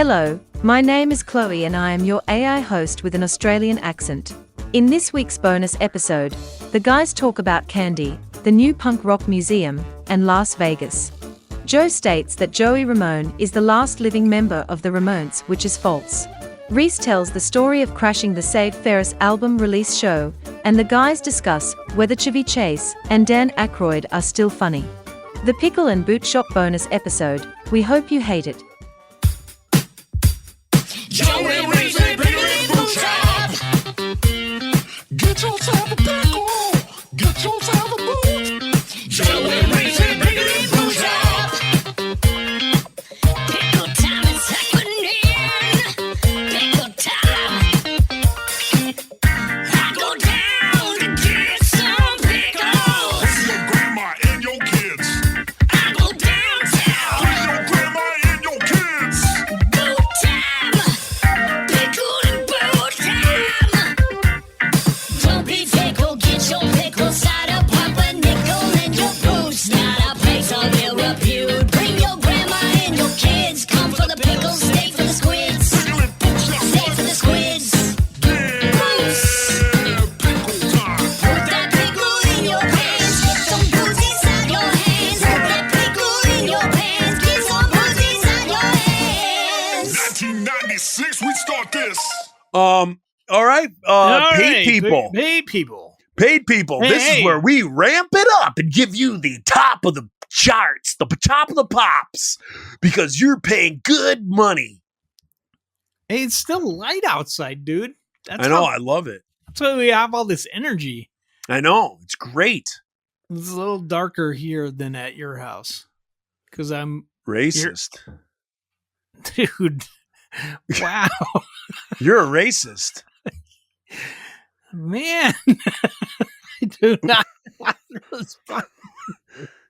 Hello, my name is Chloe and I am your AI host with an Australian accent. In this week's bonus episode, the guys talk about Candy, the new punk rock museum, and Las Vegas. Joe states that Joey Ramone is the last living member of the Ramones, which is false. Reese tells the story of crashing the Save Ferris album release show, and the guys discuss whether Chevy Chase and Dan Aykroyd are still funny. The Pickle and Boot Shop bonus episode, we hope you hate it. Joey Reese, Pickle and Boot Shop. Get yourself a pickle. Get yourself a boot. Joey Reese, Pickle and Boot Shop. Pickle time is happening. Pickle time. I go down to get some pickles. With your grandma and your kids. I go downtown. With your grandma and your kids. Boot time. Pickle and boot time. Don't be fickle, get your pickle cider, pop a nickel in your boots. Not a place of ill repute. Bring your grandma and your kids. Come for the pickles, stay for the squids. Stay for the squids. Boots. Put that pickle in your pants. Get some boots inside your hands. Put that pickle in your pants. Get some boots inside your hands. 1996, we start this. All right. All Paid right, people. Paid people. Paid people. Hey, This hey. is where we ramp it up and give you the top of the charts, the top of the pops, because you're paying good money. Hey, it's still light outside, dude. That's I know. I love it. that's why we have all this energy. I know. It's great. It's a little darker here than at your house. Because I'm, Racist. dude, wow, You're a racist. man. I do not respond.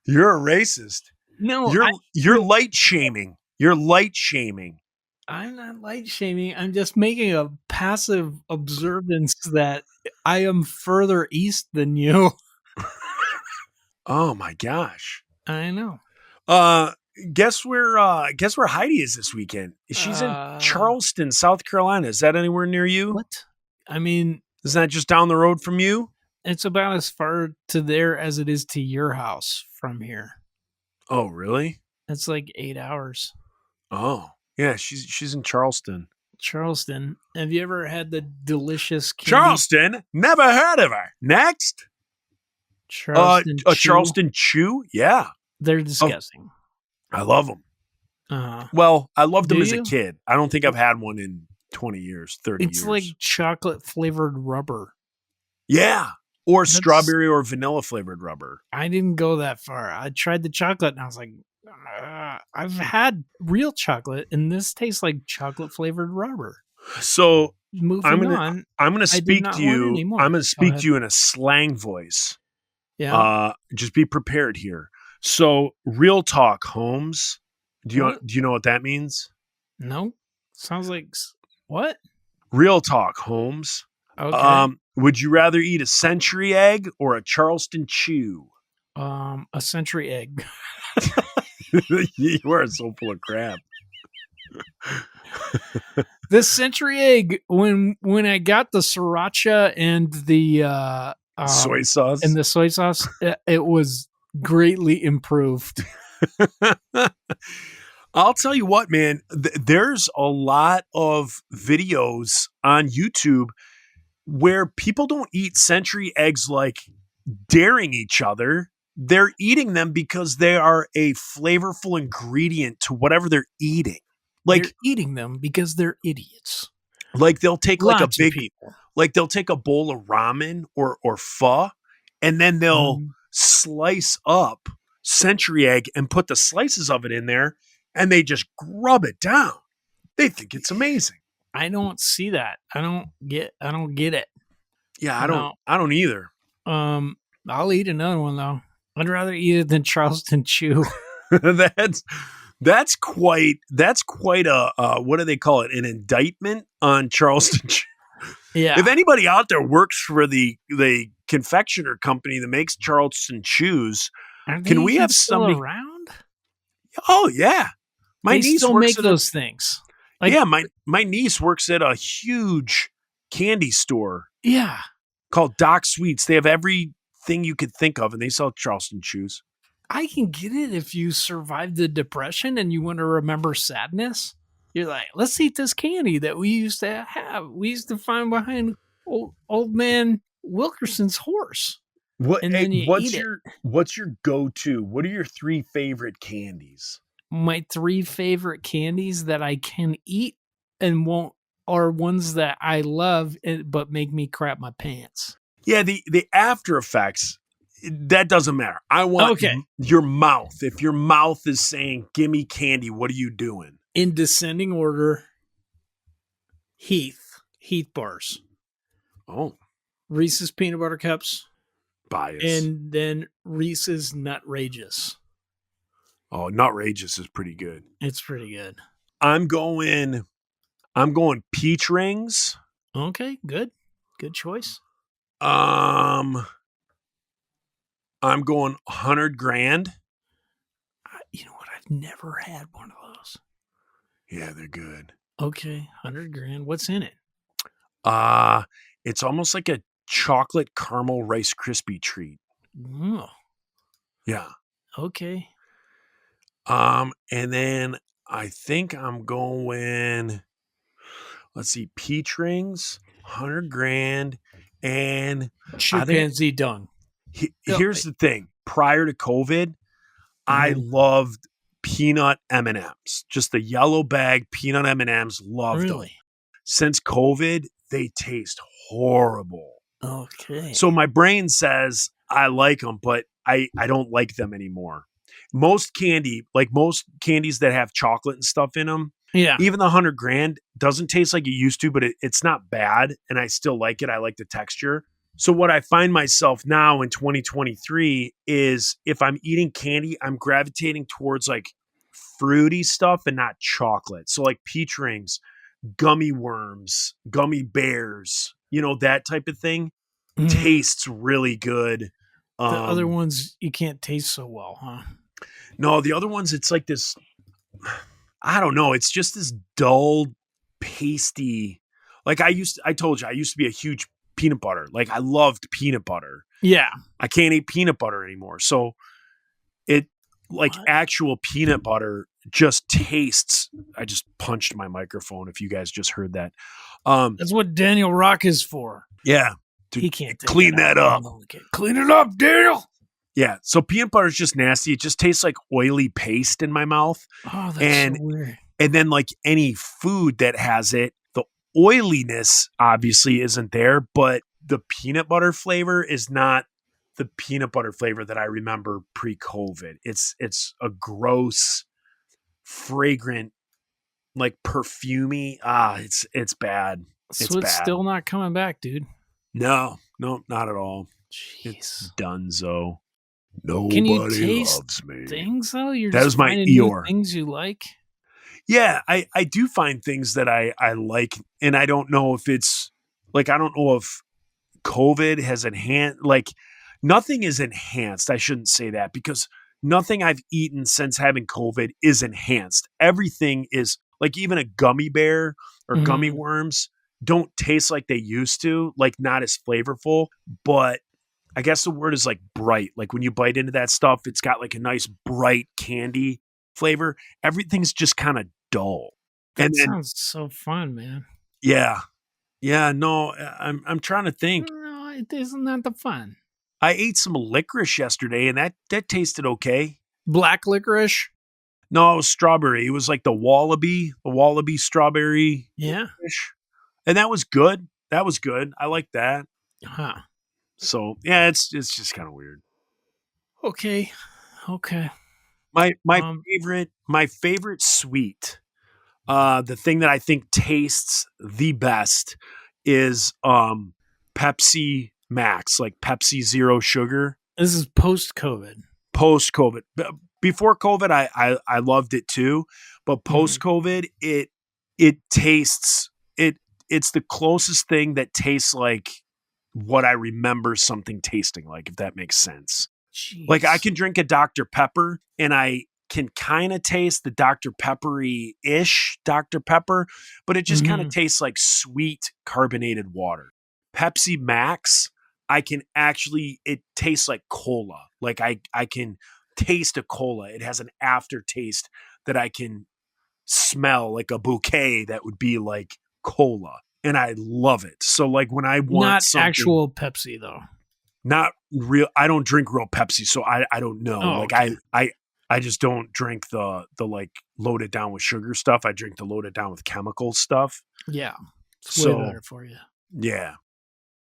You're a racist. No, You're light shaming. You're light shaming. I'm not light shaming. I'm just making a passive observance that I am further east than you. Oh my gosh. I know. Guess where Heidi is this weekend? She's in Charleston, South Carolina. Is that anywhere near you? What? I mean, Isn't that just down the road from you? it's about as far to there as it is to your house from here. Oh, really? It's like 8 hours. Oh, yeah. She's in Charleston. Charleston. Have you ever had the delicious candy? Charleston? Never heard of her. Next, Charleston. a Chew? Charleston Chew. Yeah, They're disgusting. I love them. Uh, Well, I loved them Do as a you? kid. I don't think I've had one in 20 years, 30 it's years. like chocolate flavored rubber. Yeah, or That's- strawberry or vanilla flavored rubber. I didn't go that far. I tried the chocolate and I was like, I've had real chocolate and this tastes like chocolate flavored rubber. So Moving I'm gonna on. I'm going to I do speak not to want you. any more. I'm going to speak ahead. to you in a slang voice. Yeah. Just be prepared here. So, real talk, Holmes. Do you What? know what that means? No. Sounds like what? Real talk, Holmes. Okay. Would you rather eat a century egg or a Charleston Chew? A century egg. You are so full of crap. The century egg, when I got the sriracha and the Soy sauce. and the soy sauce, it was greatly improved. I'll tell you what, man. There's a lot of videos on YouTube where people don't eat century eggs like daring each other. They're eating them because they are a flavorful ingredient to whatever they're eating. Like, They're eating them because they're idiots. they'll take like Lots a of big, people. like they'll take a bowl of ramen or pho, and then they'll Mhm. slice up century egg and put the slices of it in there, and they just grub it down. They think it's amazing. I don't see that. I don't get it. Yeah, No. I don't either. I'll eat another one though. I'd rather eat it than Charleston Chew. that's quite a what do they call it? An indictment on Charleston. Yeah. If anybody out there works for the confectioner company that makes Charleston Chews, Are can they we even have still somebody- around? oh yeah, my They niece still works make at those things. Like- yeah, my niece works at a huge candy store Yeah. called Doc Sweets. They have everything you could think of, and they sell Charleston chews. I can get it if you survived the depression and you want to remember sadness. You're like, let's eat this candy that we used to have. We used to find behind old man Wilkerson's horse. What? And then you what's eat it. what's your go-to? What are your 3 favorite candies? My 3 favorite candies that I can eat and won't are ones that I love but make me crap my pants. Yeah, the after effects, that doesn't matter. I want Okay. your mouth. If your mouth is saying, "Give me candy," what are you doing? In descending order, Heath bars, Oh, Reese's peanut butter cups, bias. and then Reese's Nutrageous. Oh, Nutrageous is pretty good. It's pretty good. I'm going peach rings. Okay, good choice. I'm going 100 grand. You know what? I've never had one of those. Yeah, they're good. Okay, 100 grand. What's in it? It's almost like a chocolate caramel Rice Krispie treat. Oh, Yeah. okay. And then I think I'm going, let's see, peach rings, 100 grand. And Chimpanzee dung. here's the thing. Prior to COVID, I loved peanut M&Ms, just the yellow bag peanut M&Ms. Loved them. Really? Since COVID, they taste horrible. Okay. So my brain says I like them, but I don't like them anymore. Most candies that have chocolate and stuff in them, yeah. even the 100 grand doesn't taste like it used to, but it's not bad. And I still like it. I like the texture. So what I find myself now in 2023 is if I'm eating candy, I'm gravitating towards like fruity stuff and not chocolate. So like peach rings, gummy worms, gummy bears, that type of thing tastes really good. The other ones you can't taste so well, huh? No, the other ones, it's like this, I don't know. It's just this dull, pasty. Like I told you, I used to be a huge peanut butter. Like I loved peanut butter. Yeah. I can't eat peanut butter anymore. So actual peanut butter just tastes. I just punched my microphone if you guys just heard that. That's what Daniel Rock is for. Yeah. He can't take clean that up. Clean it up, Daniel. Yeah. So peanut butter is just nasty. It just tastes like oily paste in my mouth. Oh, that's so weird. And then like any food that has it, the oiliness obviously isn't there, but the peanut butter flavor is not the peanut butter flavor that I remember pre-COVID. It's a gross, fragrant, like perfumey. It's bad. So it's bad. still not coming back, dude. No, not at all. Jeez. It's donezo. Can you Nobody taste loves me. things though? You're That just was my finding new Eeyore. things you like. Yeah, I do find things that I like, and I don't know if it's like, I don't know if COVID has enhanced, like nothing is enhanced. I shouldn't say that because nothing I've eaten since having COVID is enhanced. Everything is like, even a gummy bear or gummy worms don't taste like they used to, like not as flavorful, but I guess the word is like bright. Like when you bite into that stuff, it's got like a nice bright candy flavor. Everything's just kind of dull. That sounds so fun, man. Yeah. No, I'm trying to think. No, it isn't that the fun. I ate some licorice yesterday, and that tasted okay. Black licorice. No, it was strawberry. It was like the wallaby strawberry. Yeah. Licorice. And that was good. I like that. Huh. So yeah, it's just kind of weird. Okay. My favorite sweet, the thing that I think tastes the best is Pepsi Max, like Pepsi Zero Sugar. This is post-COVID. Post-COVID. Before COVID, I loved it too, but post-COVID, it tastes it's the closest thing that tastes like what I remember something tasting like, if that makes sense. Jeez. Like I can drink a Dr. Pepper and I can kind of taste the Dr. Peppery-ish Dr. Pepper, but it just kind of tastes like sweet carbonated water. Pepsi Max, it tastes like cola. Like I can taste a cola. It has an aftertaste that I can smell, like a bouquet that would be like cola. And I love it. So like when I want Not something, actual Pepsi though. not real, I don't drink real Pepsi, so I don't know. Oh, like okay. I just don't drink the like loaded down with sugar stuff. I drink the loaded down with chemical stuff. Yeah. It's So- way better for you. Yeah.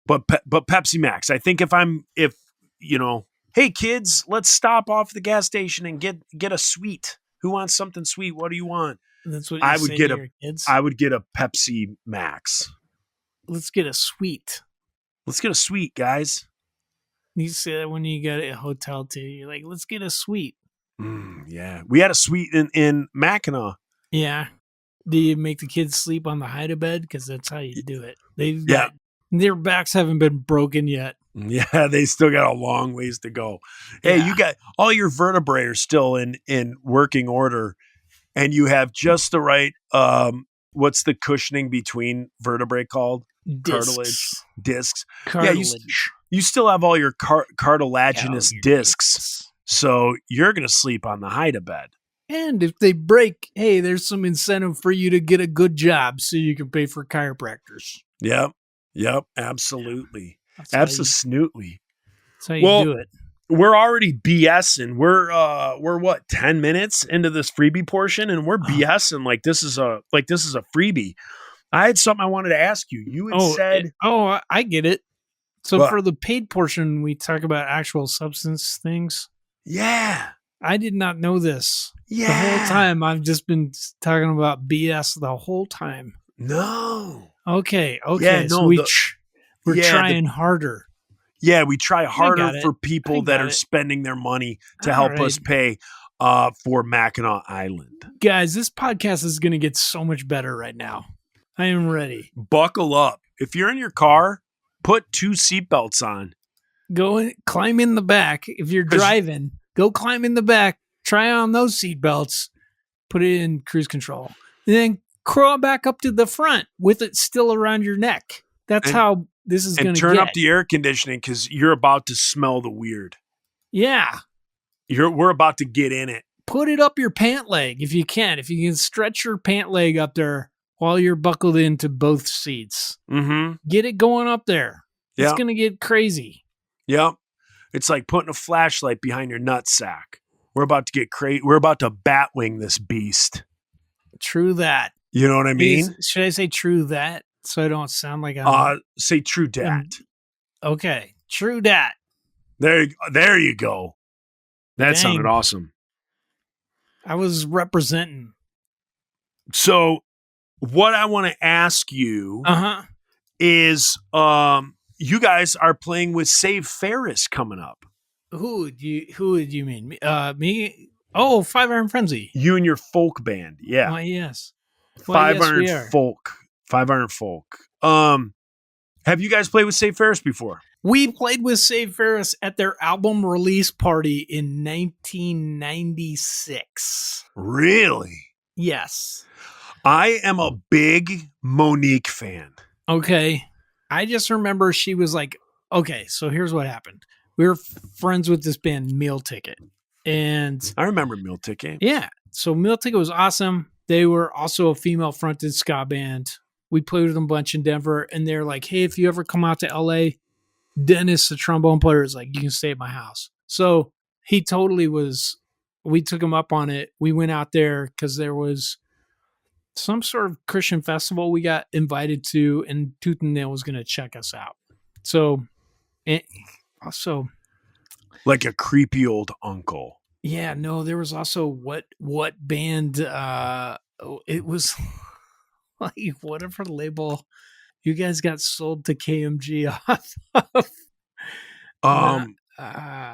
But Pepsi Max, I think if hey kids, let's stop off at the gas station and get a sweet. Who wants something sweet? What do you want? That's what I you would say get to a- your kids. I would get a Pepsi Max. Let's get a sweet. Let's get a sweet, guys. You say that when you go to a hotel too. You're like, let's get a sweet. Yeah. We had a sweet in Mackinac. Yeah. Do you make the kids sleep on the hide-a-bed? Because that's how you do it. Yeah. Their backs haven't been broken yet. Yeah, they still got a long ways to go. Hey, Yeah. you got all your vertebrae are still in working order, and you have just the right what's the cushioning between vertebrae called? Cartilage. Discs. Cartilage. You still have all your cartilaginous Yeah, discs, so you're gonna sleep on the hide-a-bed. And if they break, hey, there's some incentive for you to get a good job so you can pay for chiropractors. Yep, absolutely. That's how you- Absolutely. That's how you do it. We're already BSing. We're what, 10 minutes into this freebie portion, and we're BSing like this is a freebie. I had something I wanted to ask you. You had said I get it. So What? for the paid portion, we talk about actual substance things. yeah. I did not know this. Yeah. The whole time I've just been talking about BS the whole time. No. Okay. Yeah, so no, we're yeah, trying harder. Yeah, we try harder got it. for I people got that are it. spending their money to All help right. us pay for Mackinac Island. Guys, this podcast is going to get so much better right now. I am ready. Buckle up. If you're in your car, put 2 seatbelts on. Go and climb in the back. If you're 'Cause- driving, go climb in the back. Try on those seatbelts. Put it in cruise control. And then crawl back up to the front with it still around your neck. That's And- how this is going And to turn get. up the air conditioning because you're about to smell the weird. Yeah. We're about to get in it. Put it up your pant leg if you can. If you can stretch your pant leg up there while you're buckled into both seats. Mm-hmm. Get it going up there. It's Yeah. going to get crazy. Yep. It's like putting a flashlight behind your nutsack. We're about to get crazy. We're about to batwing this beast. True that. You know what I mean? Should I say true that so I don't sound like I'm Say true dat. okay? True that. There you go. That Dang. sounded awesome. I was representing. So what I want to ask you Uh-huh. is you guys are playing with Save Ferris coming up. Who would you mean? Me? Oh, 5 Iron Frenzy. You and your folk band. Yeah. Why, yes. Well, Five yes, we Iron are. Folk. 5 Iron Folk. Have you guys played with Save Ferris before? We played with Save Ferris at their album release party in 1996. Really? Yes. I am a big Monique fan. Okay. I just remember she was like, okay, so here's what happened. We were friends with this band, Meal Ticket. And I remember Meal Ticket. yeah, so Meal Ticket was awesome. They were also a female fronted ska band. We played with them a bunch in Denver, and they're like, hey, if you ever come out to LA, Dennis, the trombone player, is like, you can stay at my house. So he totally was, we took him up on it. We went out there because there was some sort of Christian festival we got invited to, and Tooth and Nail was going to check us out. So, and also, Like a creepy old uncle. yeah, no, there was also what band it was like whatever label you guys got sold to KMG off of.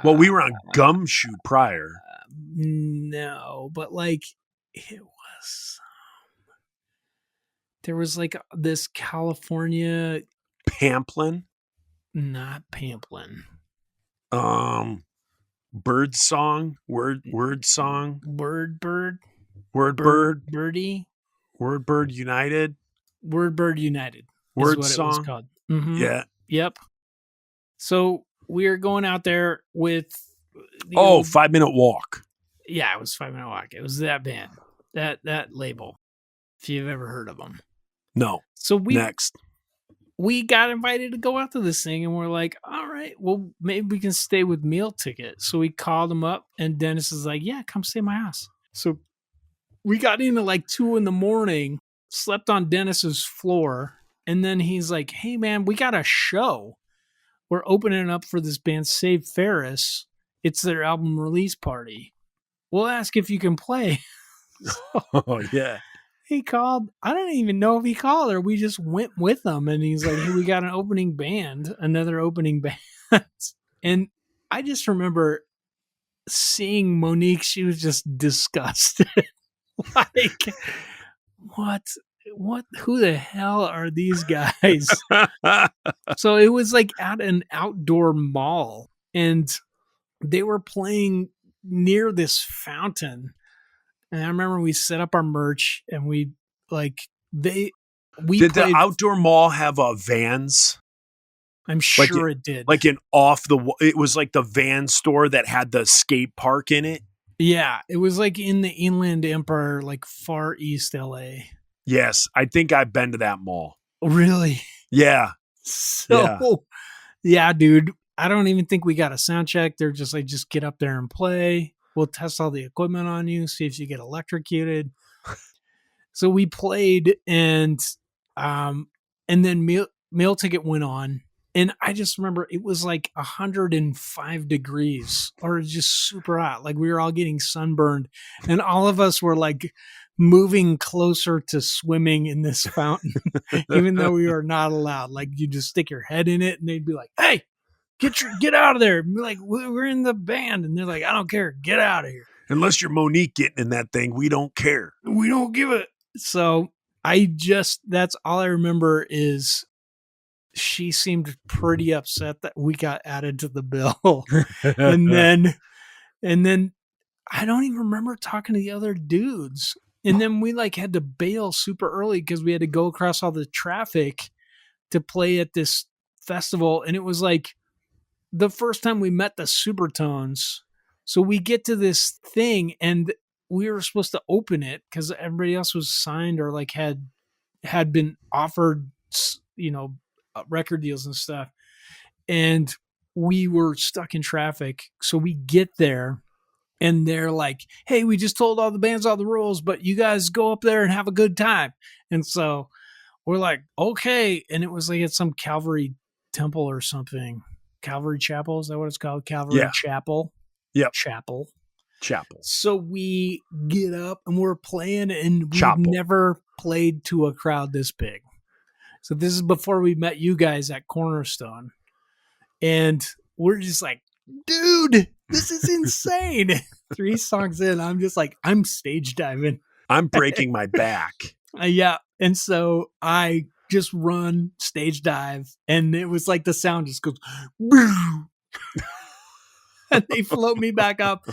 Well, we were on Gumshoe prior. No, but like it was there was like this California, Pamplin. not Pamplin. Bird song, word song, Word Bird, word bird, Birdie, word bird united, Word Bird United is word what it was song. called. Mhm. Yeah. Yep. So we're going out there with the Oh, old, 5-minute walk. yeah, it was 5 Minute Walk. It was that band, that label, if you've ever heard of them. No. So Next. we got invited to go out to this thing, and we're like, all right, well, maybe we can stay with meal ticket. So we called him up, and Dennis is like, yeah, come stay at my house. So we got in at like 2 a.m, slept on Dennis's floor, and then he's like, hey man, we got a show. We're opening up for this band Save Ferris. It's their album release party. We'll ask if you can play. Oh yeah. He called. I don't even know if he called or we just went with him. And he's like, hey, we got an opening band, another opening band. And I just remember seeing Monique. She was just disgusted. Like, what, who the hell are these guys? So it was like at an outdoor mall and they were playing near this fountain. And I remember we set up our merch and we Did played. the outdoor mall have vans? I'm sure it did. Like it was like the van store that had the skate park in it. Yeah, it was like in the Inland Empire, like far east LA. Yes, I think I've been to that mall. Really? Yeah. So, yeah, dude. I don't even think we got a sound check. They're just like, just get up there and play. We'll test all the equipment on you, see if you get electrocuted. So we played, and then meal ticket went on, and I just remember it was like 105 degrees, or just super hot. Like we were all getting sunburned, and all of us were like moving closer to swimming in this fountain, even though we were not allowed. Like you just stick your head in it, and they'd be like, "Hey, get out of there!" And be like, "We're in the band," and they're like, "I don't care, get out of here." Unless you're Monique getting in that thing, we don't care. We don't give it. So that's all I remember is she seemed pretty upset that we got added to the bill. and then I don't even remember talking to the other dudes. And then we like had to bail super early because we had to go across all the traffic to play at this festival. And it was like the first time we met the Supertones. So we get to this thing and we were supposed to open it because everybody else was signed or like had been offered, record deals and stuff. And we were stuck in traffic. So we get there and they're like, hey, we just told all the bands all the rules, but you guys go up there and have a good time. And so we're like, okay. And it was like at some Calvary temple or something. Calvary Chapel, is that what it's called? Calvary Chapel. Yep. Chapel. Chapels. So we get up and we're playing, and we've Chapel. never played to a crowd this big. So this is before we met you guys at Cornerstone. And we're just like, dude, this is insane. 3 songs in, I'm just like, I'm stage diving. I'm breaking my back. Yeah. And so I just run, stage dive, and it was like the sound just goes, and they float me back up,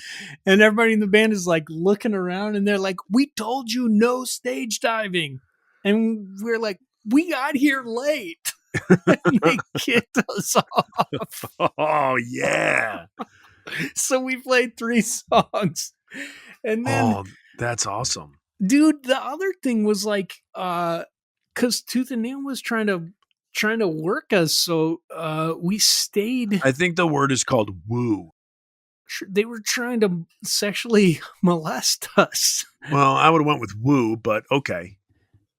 and everybody in the band is like looking around, and they're like, we told you no stage diving. And we're like, we got here late. And they kicked us off. Oh, yeah. So we played 3 songs. And then, that's awesome. dude, the other thing was like, because Tooth and Nail was trying to work us, so we stayed. I think the word is called woo. They were trying to sexually molest us. Well, I would have went with woo, but okay.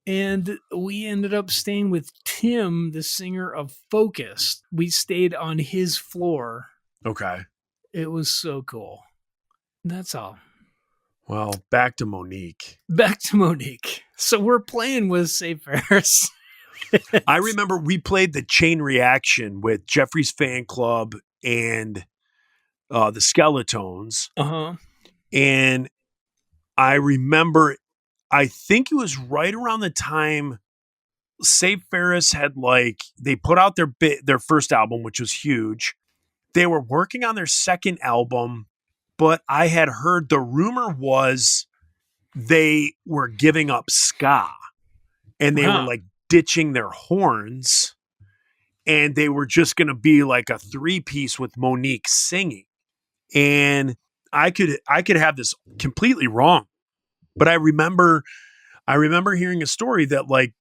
And we ended up staying with Tim, the singer of Focus. We stayed on his floor. Okay. It was so cool. That's all. Well, back to Monique. Back to Monique. So we're playing with Save Ferris. I remember we played the Chain Reaction with Jeffrey's Fan Club and the Skeletones. Uh-huh. And I remember, I think it was right around the time Save Ferris had they put out their first album, which was huge. They were working on their second album, but I had heard the rumor was they were giving up ska and they were Wow. like ditching their horns and they were just going to be like a three-piece with Monique singing. And I could have this completely wrong, but I remember hearing a story that like,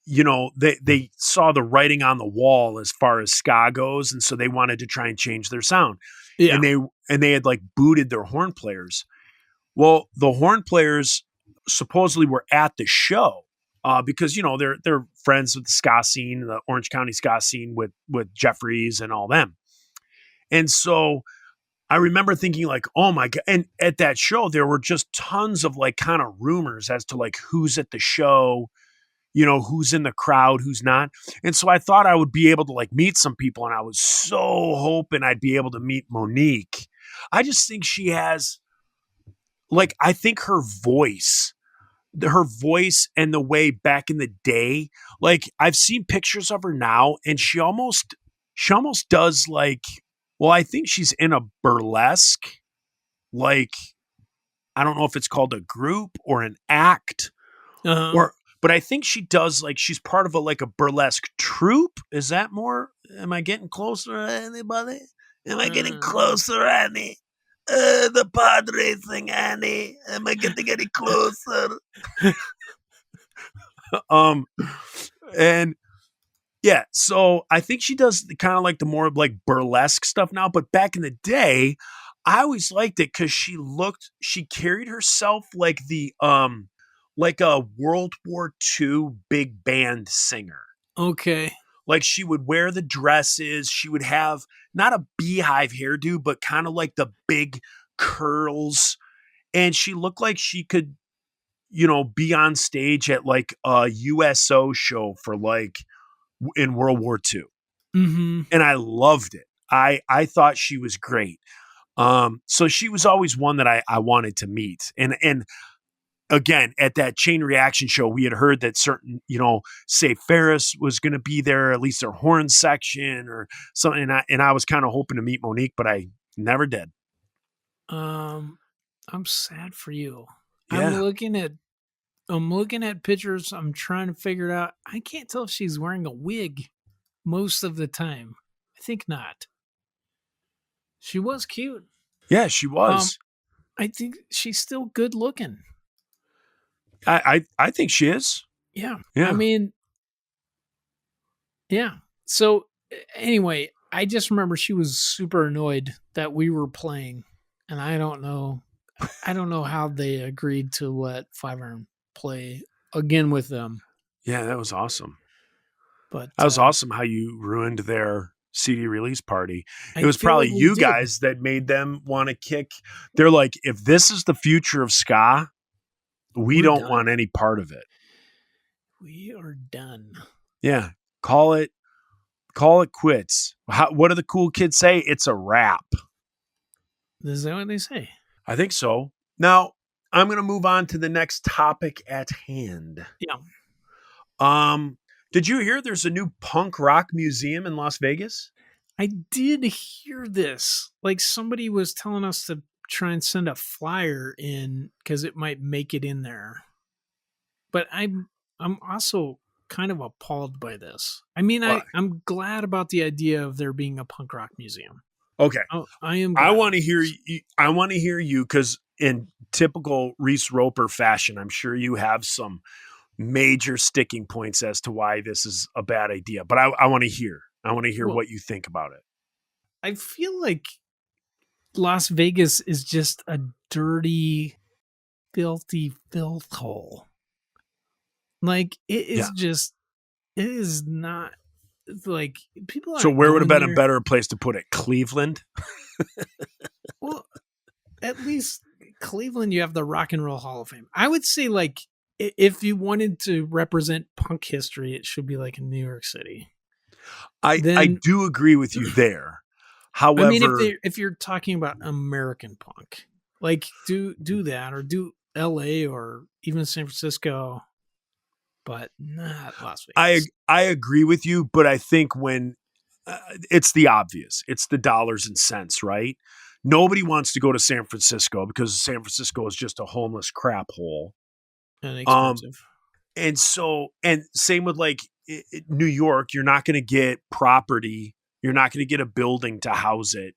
they saw the writing on the wall as far as ska goes, and so they wanted to try and change their sound. Yeah. And they had like booted their horn players. Well, the horn players supposedly were at the show because they're friends with the ska scene, the Orange County ska scene with Jeffries and all them. And so I remember thinking like, oh my God. And at that show, there were just tons of like kind of rumors as to like who's at the show, who's in the crowd, who's not. And so I thought I would be able to like meet some people. And I was so hoping I'd be able to meet Monique. I just think she has like, I think her voice and the way back in the day, like I've seen pictures of her now and she almost does like, well, I think she's in a burlesque, like, I don't know if it's called a group or an act but I think she does like, she's part of a burlesque troupe. Is that more? Am I getting closer to anybody? Am I getting closer, Annie? The Padre thing, Annie. Am I getting any closer? And yeah, so I think she does kind of like the more like burlesque stuff now. But back in the day, I always liked it because she carried herself like like a World War II big band singer. Okay. Like she would wear the dresses. She would have not a beehive hairdo, but kind of like the big curls. And she looked like she could, be on stage at like a USO show for like in World War II. Mm-hmm. And I loved it. I thought she was great. So she was always one that I wanted to meet. And again, at that Chain Reaction show, we had heard that certain, say Ferris was going to be there, at least their horn section or something. And I was kind of hoping to meet Monique, but I never did. I'm sad for you. Yeah. I'm looking at pictures. I'm trying to figure it out. I can't tell if she's wearing a wig most of the time. I think not. She was cute. Yeah, she was. I think she's still good looking. I think she is. Yeah. Yeah. I mean, yeah. So anyway, I just remember she was super annoyed that we were playing, and I don't know how they agreed to let Five Iron play again with them. Yeah, that was awesome. But that was awesome how you ruined their CD release party. It I was feel probably like we you did. guys that made them want to kick. They're like, if this is the future of ska, we We're don't done. want any part of it. We are done. Yeah. Call it quits. What do the cool kids say? It's a wrap. Is that what they say? I think so. Now, I'm going to move on to the next topic at hand. Yeah. Did you hear there's a new punk rock museum in Las Vegas? I did hear this. Like somebody was telling us to try and send a flyer in because it might make it in there. But I'm also kind of appalled by this. I mean, Why? I'm glad about the idea of there being a punk rock museum. Okay. I am. I glad. want to hear you. I want to hear you because in typical Reese Roper fashion, I'm sure you have some major sticking points as to why this is a bad idea. But I want to hear. I want to hear Well, what you think about it. I feel like Las Vegas is just a dirty, filthy filth hole. Like it is just. It is not like people. So where would have going been a there- better place to put it? Cleveland? Well, at least Cleveland, you have the Rock and Roll Hall of Fame. I would say, like, if you wanted to represent punk history, it should be like in New York City. I Then- do agree with you there. However, I mean, if you're talking about American punk, like do that or do L.A. or even San Francisco, but not Las Vegas. I agree with you, but I think when it's the obvious, it's the dollars and cents, right? Nobody wants to go to San Francisco because San Francisco is just a homeless crap hole. And expensive. And so, and same with like New York, you're not going to get property. You're not going to get a building to house it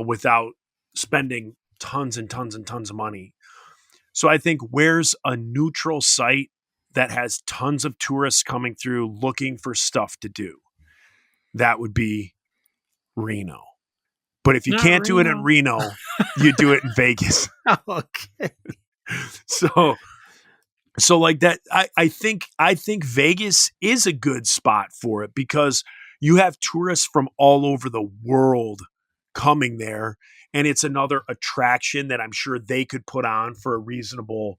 without spending tons and tons and tons of money. So I think where's a neutral site that has tons of tourists coming through looking for stuff to do? That would be Reno. But if you Not can't do it in Reno, you do it in Vegas. Okay. So like that, I think Vegas is a good spot for it because you have tourists from all over the world coming there, and it's another attraction that I'm sure they could put on for a reasonable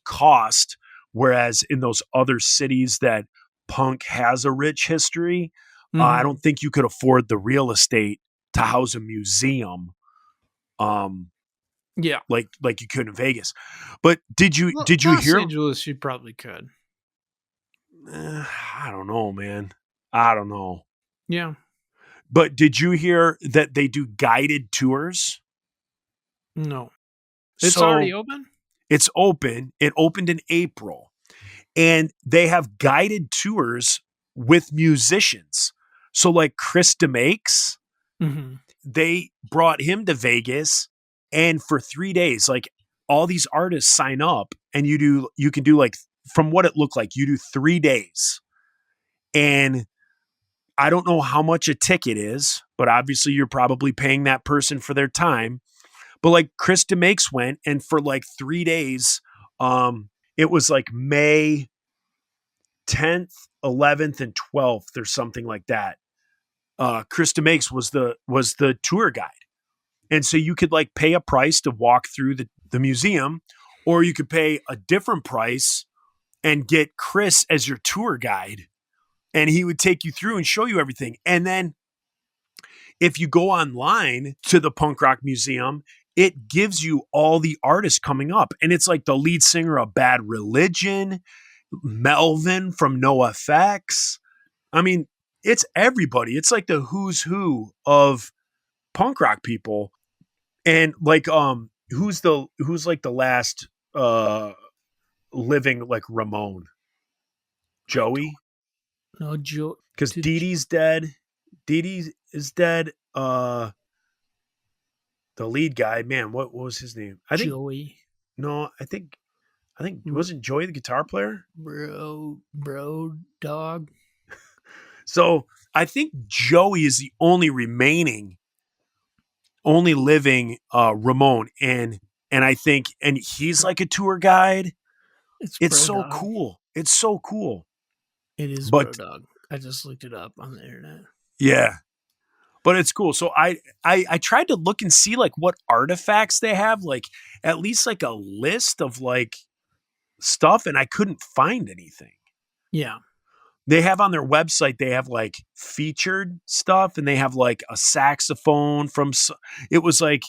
cost. Whereas in those other cities that punk has a rich history, I don't think you could afford the real estate to house a museum. Yeah. Like you could in Vegas. But did you Los hear? Los Angeles, you probably could. I don't know, man. I don't know. Yeah. But did you hear that they do guided tours? No. It's So, already open? It's open. It opened in April. And they have guided tours with musicians. So like Chris DeMakes, Mm-hmm. they brought him to Vegas, and for 3 days, like all these artists sign up, and you can do like, from what it looked like, you do 3 days. And I don't know how much a ticket is, but obviously you're probably paying that person for their time. But like Chris DeMakes went, and for like 3 days, it was like May 10th, 11th, and 12th or something like that. Chris DeMakes was the tour guide. And so you could like pay a price to walk through the museum, or you could pay a different price and get Chris as your tour guide, and he would take you through and show you everything. And then if you go online to the Punk Rock Museum, it gives you all the artists coming up. And it's like the lead singer of Bad Religion, Melvin from NoFX. I mean, it's everybody. It's like the who's who of punk rock people. And like who's like the last living like Ramone? Joey? No, Joe. Because Dee Dee's dead. Dee Dee is dead. The lead guy, man, what was his name? I think Joey. no, I think wasn't Joey the guitar player? Bro, dog. So I think Joey is the only living Ramone, and I think, and he's like a tour guide. It's so Bro-Dog. cool. It's so cool. It is But- Bro-Dog. I just looked it up on the internet. Yeah. But it's cool. So I tried to look and see like what artifacts they have, like at least like a list of like stuff, and I couldn't find anything. Yeah. They have on their website, they have like featured stuff, and they have like a saxophone from, it was like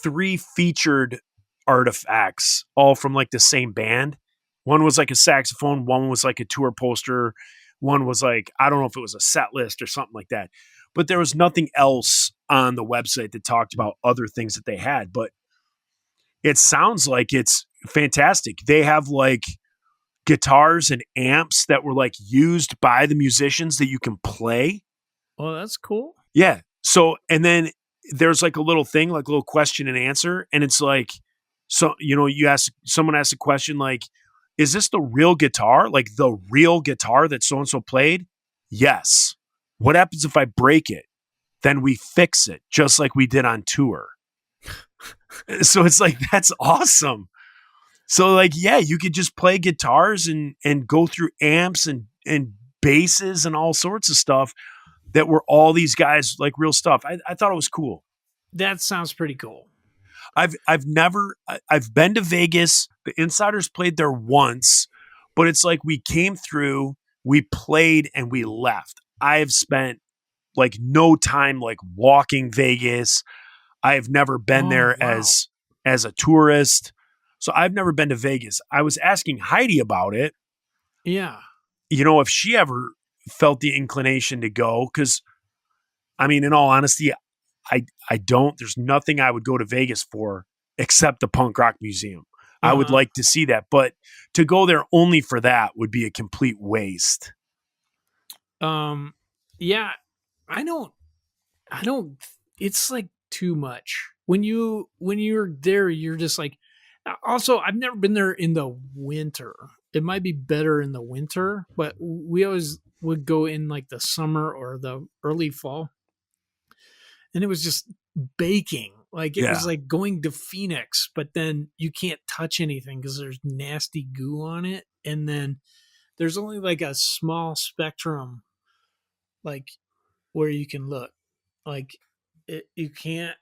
3 featured artifacts, all from like the same band. One was like a saxophone, one was like a tour poster, one was like, I don't know if it was a set list or something like that. But there was nothing else on the website that talked about other things that they had. But it sounds like it's fantastic. They have like guitars and amps that were like used by the musicians that you can play. Well, that's cool. Yeah. So, and then there's like a little thing, like a little question and answer. And it's like, so, you know, someone asks a question like, is this the real guitar? Like the real guitar that so-and-so played? Yes. What happens if I break it? Then we fix it, just like we did on tour. So it's like, that's awesome. So like, yeah, you could just play guitars and go through amps and basses and all sorts of stuff that were all these guys, like real stuff. I thought it was cool. That sounds pretty cool. I've been to Vegas. The Insiders played there once, but it's like we came through, we played, and we left. I've spent like no time like walking Vegas. I've never been there wow. as a tourist. So I've never been to Vegas. I was asking Heidi about it, Yeah. you know, if she ever felt the inclination to go. Cause I mean, in all honesty, I don't. There's nothing I would go to Vegas for except the punk rock museum. I would like to see that, but to go there only for that would be a complete waste. Yeah, I don't, it's like too much. When you're there, you're just like, also, I've never been there in the winter. It might be better in the winter, but we always would go in like the summer or the early fall. And it was just baking. Like it was Yeah. like going to Phoenix, but then you can't touch anything because there's nasty goo on it. And then there's only like a small spectrum, like where you can look. Like you can't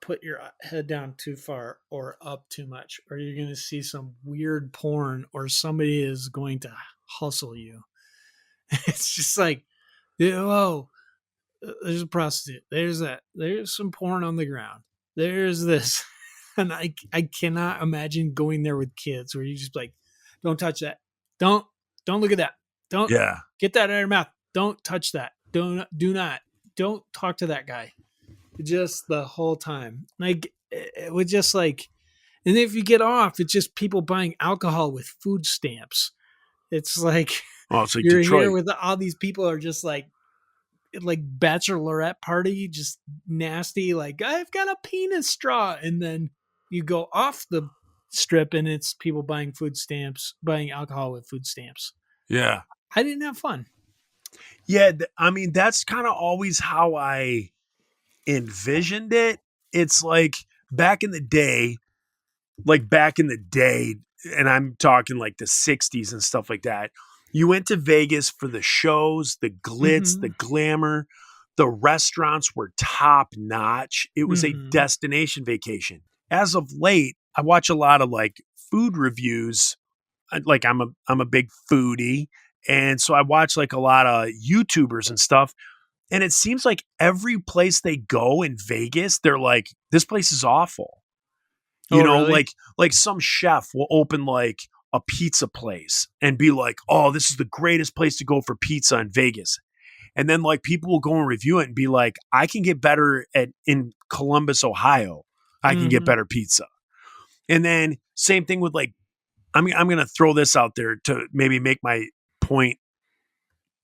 put your head down too far or up too much, or you're going to see some weird porn or somebody is going to hustle you. It's just like, whoa, there's a prostitute. There's that. There's some porn on the ground. There's this. And I cannot imagine going there with kids where you just like, don't touch that. Don't look at that. Don't Yeah. get that out of your mouth. Don't touch that. Do not. Don't talk to that guy. Just the whole time. Like it would just like, and if you get off, it's just people buying alcohol with food stamps. It's like Oh, it's like you're Detroit. here with all these people are just like bachelorette party, just nasty. Like I've got a penis straw, and then you go off the strip, and it's people buying food stamps, buying alcohol with food stamps. Yeah. I didn't have fun. Yeah. I mean, that's kind of always how I envisioned it. It's like back in the day, and I'm talking like the 60s and stuff like that. You went to Vegas for the shows, the glitz, the glamour. The restaurants were top notch. It was a destination vacation. As of late, I watch a lot of like food reviews. Like I'm a big foodie. And so I watch like a lot of YouTubers and stuff. And it seems like every place they go in Vegas, they're like, this place is awful. You Oh, know, really? like some chef will open like a pizza place and be like, oh, this is the greatest place to go for pizza in Vegas. And then like people will go and review it and be like, I can get better in Columbus, Ohio. I can get better pizza. And then same thing with like, I'm going to throw this out there to maybe make my point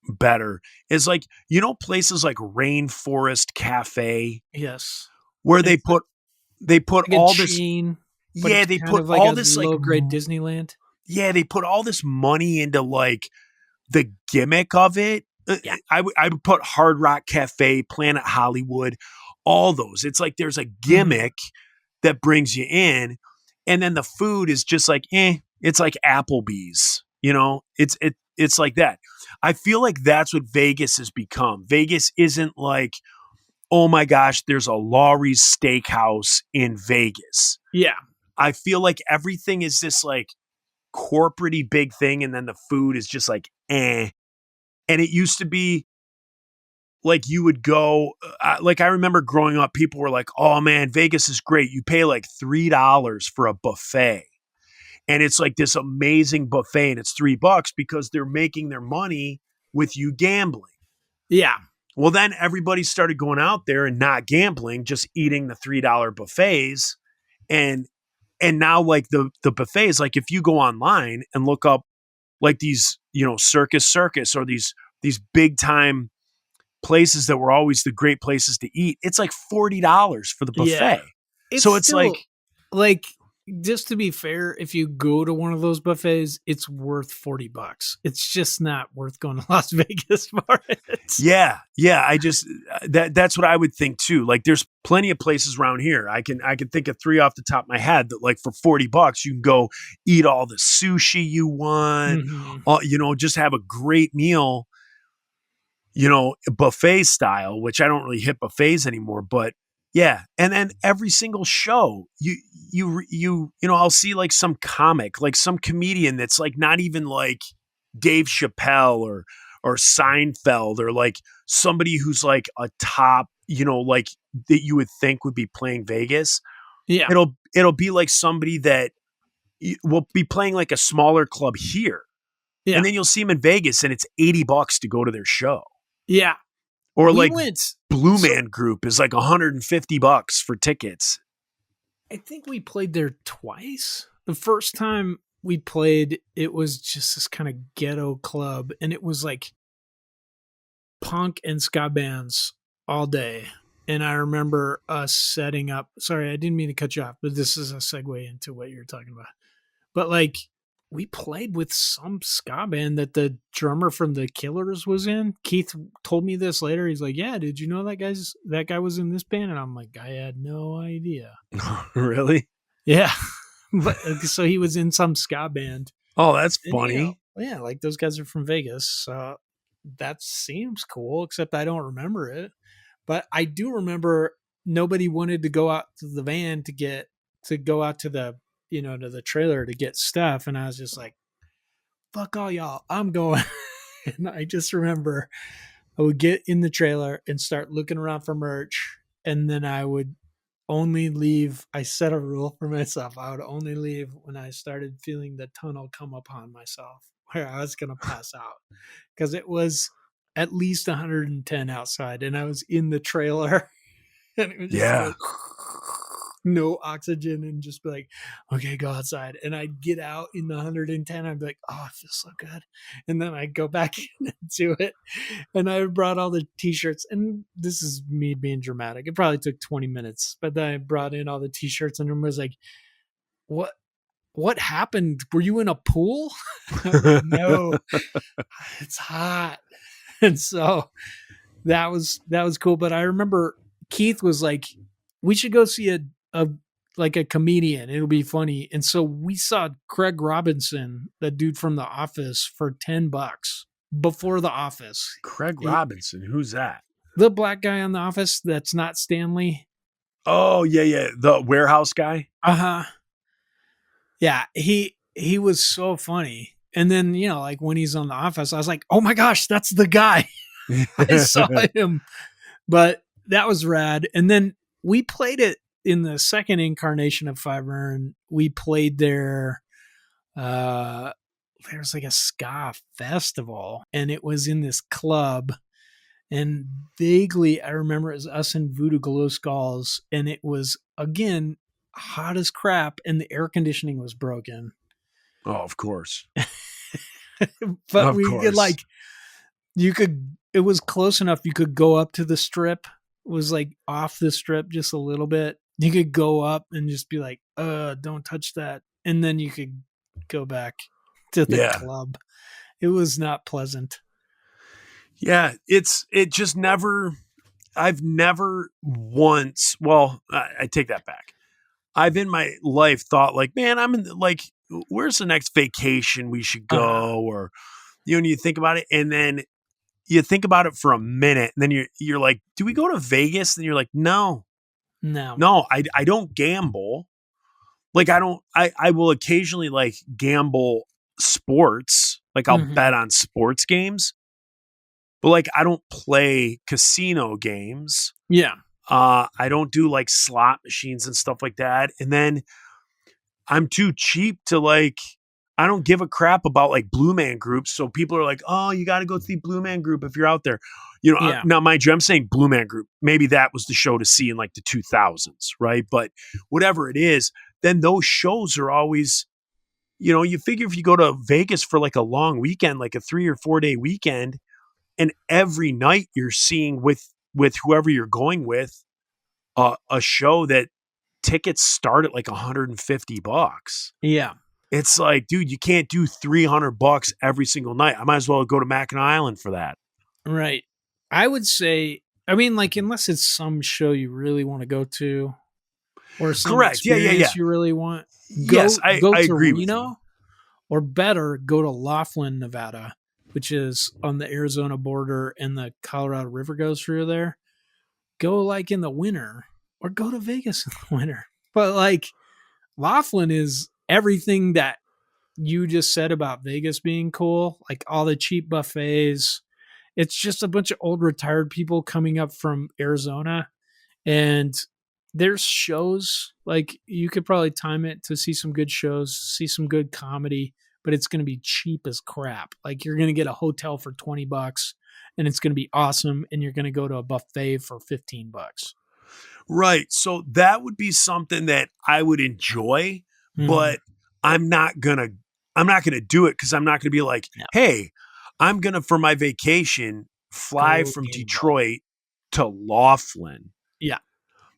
better. Is like, you know, places like Rainforest Cafe Yes. where they It's put Like a all this. chain, but Yeah, it's they kind put of like all a this like low grade Disneyland. yeah, they put all this money into like the gimmick of it. Yeah. I would put Hard Rock Cafe, Planet Hollywood, all those. It's like there's a gimmick that brings you in, and then the food is just like, it's like Applebee's. You know, it's like that. I feel like that's what Vegas has become. Vegas isn't like, oh my gosh, there's a Laurie's Steakhouse in Vegas. Yeah. I feel like everything is this like corporate-y big thing, and then the food is just like, eh. And it used to be like you would go, like I remember growing up, people were like, oh man, Vegas is great. You pay like $3 for a buffet. And it's like this amazing buffet, and it's $3 because they're making their money with you gambling. Yeah. Well, then everybody started going out there and not gambling, just eating the $3 buffets. And now like the buffets, like if you go online and look up like these, you know, Circus or these big time places that were always the great places to eat, it's like $40 for the buffet. Yeah. So it's still, like, just to be fair, if you go to one of those buffets, it's worth $40. It's just not worth going to Las Vegas for it. Yeah. I just that's what I would think too. Like there's plenty of places around here. I can think of 3 off the top of my head that like for $40 you can go eat all the sushi you want, you know, just have a great meal, you know, buffet style, which I don't really hit buffets anymore, but yeah. And then every single show, you know, I'll see like some comic, like some comedian that's like not even like Dave Chappelle or Seinfeld, or like somebody who's like a top, you know, like that you would think would be playing Vegas. Yeah. It'll be like somebody that will be playing like a smaller club here. Yeah. And then you'll see them in Vegas and it's $80 to go to their show. Yeah. Or we like, went Blue Man Group is like $150 for tickets. I think we played there twice. The first time we played, it was just this kind of ghetto club, and it was like punk and ska bands all day. And I remember us setting up. Sorry, I didn't mean to cut you off, but this is a segue into what you're talking about. But like, we played with some ska band that the drummer from the Killers was in. Keith told me this later. He's like, "Yeah, did you know that guy was in this band?" And I'm like, "I had no idea." Really? Yeah, but so he was in some ska band. Oh, that's And, funny. yeah, like those guys are from Vegas. That seems cool, except I don't remember it. But I do remember nobody wanted to go out to the van to go out to the to the trailer to get stuff, and I was just like, "Fuck all y'all, I'm going." And I just remember I would get in the trailer and start looking around for merch, and then I would only leave. I set a rule for myself. I would only leave when I started feeling the tunnel come upon myself, where I was going to pass out, because it was at least 110 outside, and I was in the trailer, and it was just Yeah. like, no oxygen, and just be like, "Okay, go outside." And I'd get out in the 110. I'd be like, "Oh, it feels so good." And then I'd go back into it. And I brought all the t-shirts, and this is me being dramatic. It probably took 20 minutes, but then I brought in all the t-shirts, and everyone was like, what happened? Were you in a pool? I'm like, "No, it's hot." And so that was cool. But I remember Keith was like, "We should go see a comedian. It'll be funny." And so we saw Craig Robinson, that dude from The Office, for $10 before The Office. Craig Robinson, who's that? The black guy on The Office that's not Stanley. Oh, yeah. The warehouse guy. Uh-huh. Yeah, he was so funny. And then, like when he's on The Office, I was like, "Oh my gosh, that's the guy." I saw him. But that was rad. And then we played it in the second incarnation of Five Urn. We played there. There was like a ska festival, and it was in this club. And vaguely, I remember it was us and Voodoo Glow Skulls, and it was, again, hot as crap, and the air conditioning was broken. Oh, of course. But Of we course. could it was close enough. You could go up to the strip. It was like off the strip just a little bit. You could go up and just be like, "Don't touch that." And then you could go back to the club. It was not pleasant. Yeah, I've never once, well, I take that back. I've in my life thought like, man, I'm in like, where's the next vacation we should go? Or, you think about it, and then you think about it for a minute, and then you're like, do we go to Vegas? And you're like, no, I don't gamble. Like I will occasionally like gamble sports. Like I'll bet on sports games, but like I don't play casino games. Yeah. I don't do like slot machines and stuff like that. And then I'm too cheap to like, I don't give a crap about like Blue Man groups. So people are like, "Oh, you got to go see Blue Man Group if you're out there." Now mind you, I'm saying Blue Man Group. Maybe that was the show to see in like the 2000s, right? But whatever it is, then those shows are always, you figure if you go to Vegas for like a long weekend, like a 3 or 4 day weekend, and every night you're seeing with whoever you're going with, a show that tickets start at like $150. Yeah. It's like, dude, you can't do $300 every single night. I might as well go to Mackinac Island for that. Right. I would say, I mean, like, unless it's some show you really want to go to, or some Correct. Yeah. experience you really want. I to agree with Reno, you. or better, go to Laughlin, Nevada, which is on the Arizona border, and the Colorado River goes through there. Go like in the winter, or go to Vegas in the winter. But like, Laughlin is everything that you just said about Vegas being cool, like all the cheap buffets. It's just a bunch of old retired people coming up from Arizona, and there's shows. Like, you could probably time it to see some good shows, see some good comedy, but it's going to be cheap as crap. Like you're going to get a hotel for $20 and it's going to be awesome. And you're going to go to a buffet for $15. Right. So that would be something that I would enjoy, Mhm. but I'm not gonna do it because I'm not gonna be like, No. hey, I'm gonna for my vacation fly Go from Game Ball. Detroit to Laughlin. Yeah.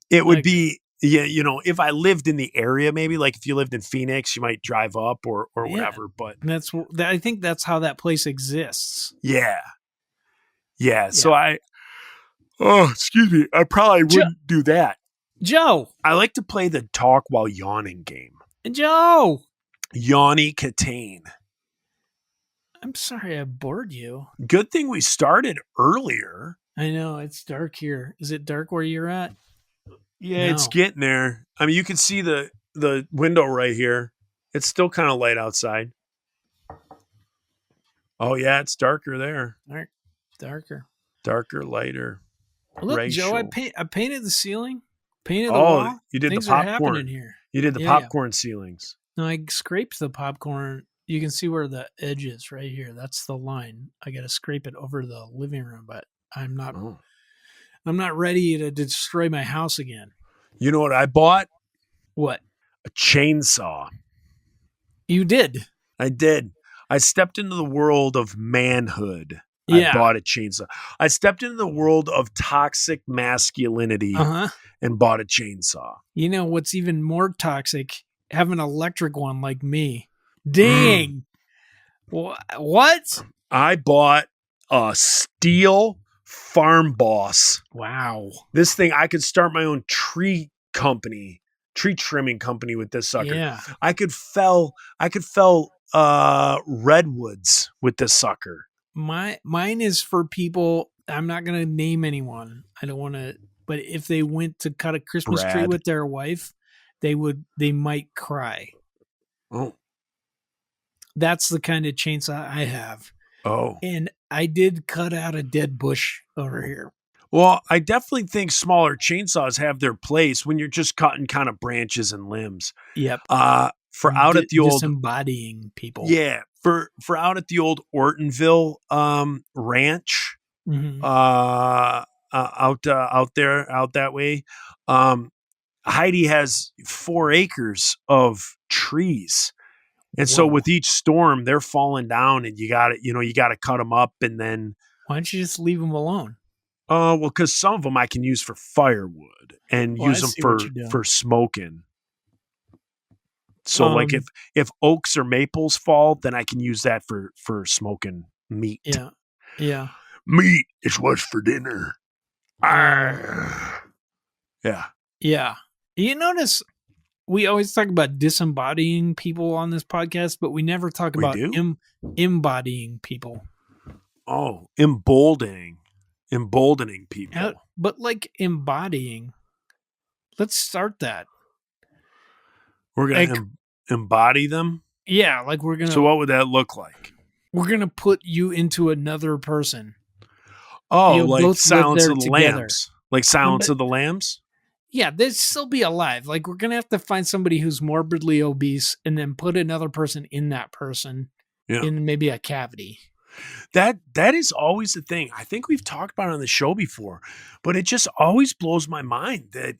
It would Like- be if I lived in the area, maybe like if you lived in Phoenix, you might drive up or Yeah. whatever. But And I think that's how that place exists. yeah. So excuse me, I probably wouldn't do that. Joe, I like to play the talk while yawning game. Joe, Yawny Catane. I'm sorry I bored you. Good thing we started earlier. I know it's dark here. Is it dark where you're at? Yeah, it's No. getting there. I mean, you can see the window right here. It's still kind of light outside. Oh yeah, it's darker there. Darker. Darker, lighter. Look, Joe, I Racial. painted the ceiling, painted the Oh, wall. you did Things the are happening popcorn. here. You did the Yeah, yeah. popcorn ceilings. No, I scraped the popcorn. You can see where the edge is right here. That's the line. I got to scrape it over the living room, but I'm not. Oh. I'm not ready to destroy my house again. You know what I bought? What A chainsaw. you did? I did. I stepped into the world of manhood. Yeah. I bought a chainsaw. I stepped into the world of toxic masculinity Uh huh. and bought a chainsaw. You know what's even more toxic? Have an electric one like me. Dang. What? I bought a steel farm boss. Wow. This thing, I could start my own tree trimming company with this sucker. Yeah. I could fell redwoods with this sucker. Mine is for people. I'm not going to name anyone. I don't want to. But if they went to cut a Christmas tree Brad. with their wife, they might cry. Oh, That's the kind of chainsaw I have. oh. And I did cut out a dead bush over here. Well, I definitely think smaller chainsaws have their place when you're just cutting kind of branches and limbs. Yep. For out at the old disembodying people. Yeah, for out at the old Ortonville ranch, Mhm. out that way. Heidi has 4 acres of trees, and so Whoa. with each storm, they're falling down, and you got to cut them up, and then Why don't you just leave them alone? well, because some of them I can use for firewood and Oh, I use them see what you're doing. for smoking. So like Um, if oaks or maples fall, then I can use that for smoking meat. Yeah. Yeah. Meat is what's for dinner. Arr. Yeah. Yeah. You notice we always talk about disembodying people on this podcast, but we never talk We about do? embodying people. Oh, emboldening people. But like embodying, let's start that. We're gonna like- embody them. Yeah, like we're So what would that look like? gonna put you into another person. Oh, You'll like both live Silence there of the together. Lambs. Like Silence but- of the Lambs. Yeah, they'd still be alive. Like we're gonna have to find somebody who's morbidly obese and then put another person in that person Yeah. in maybe a cavity. That is always the thing. I think we've talked about it on the show before, but it just always blows my mind that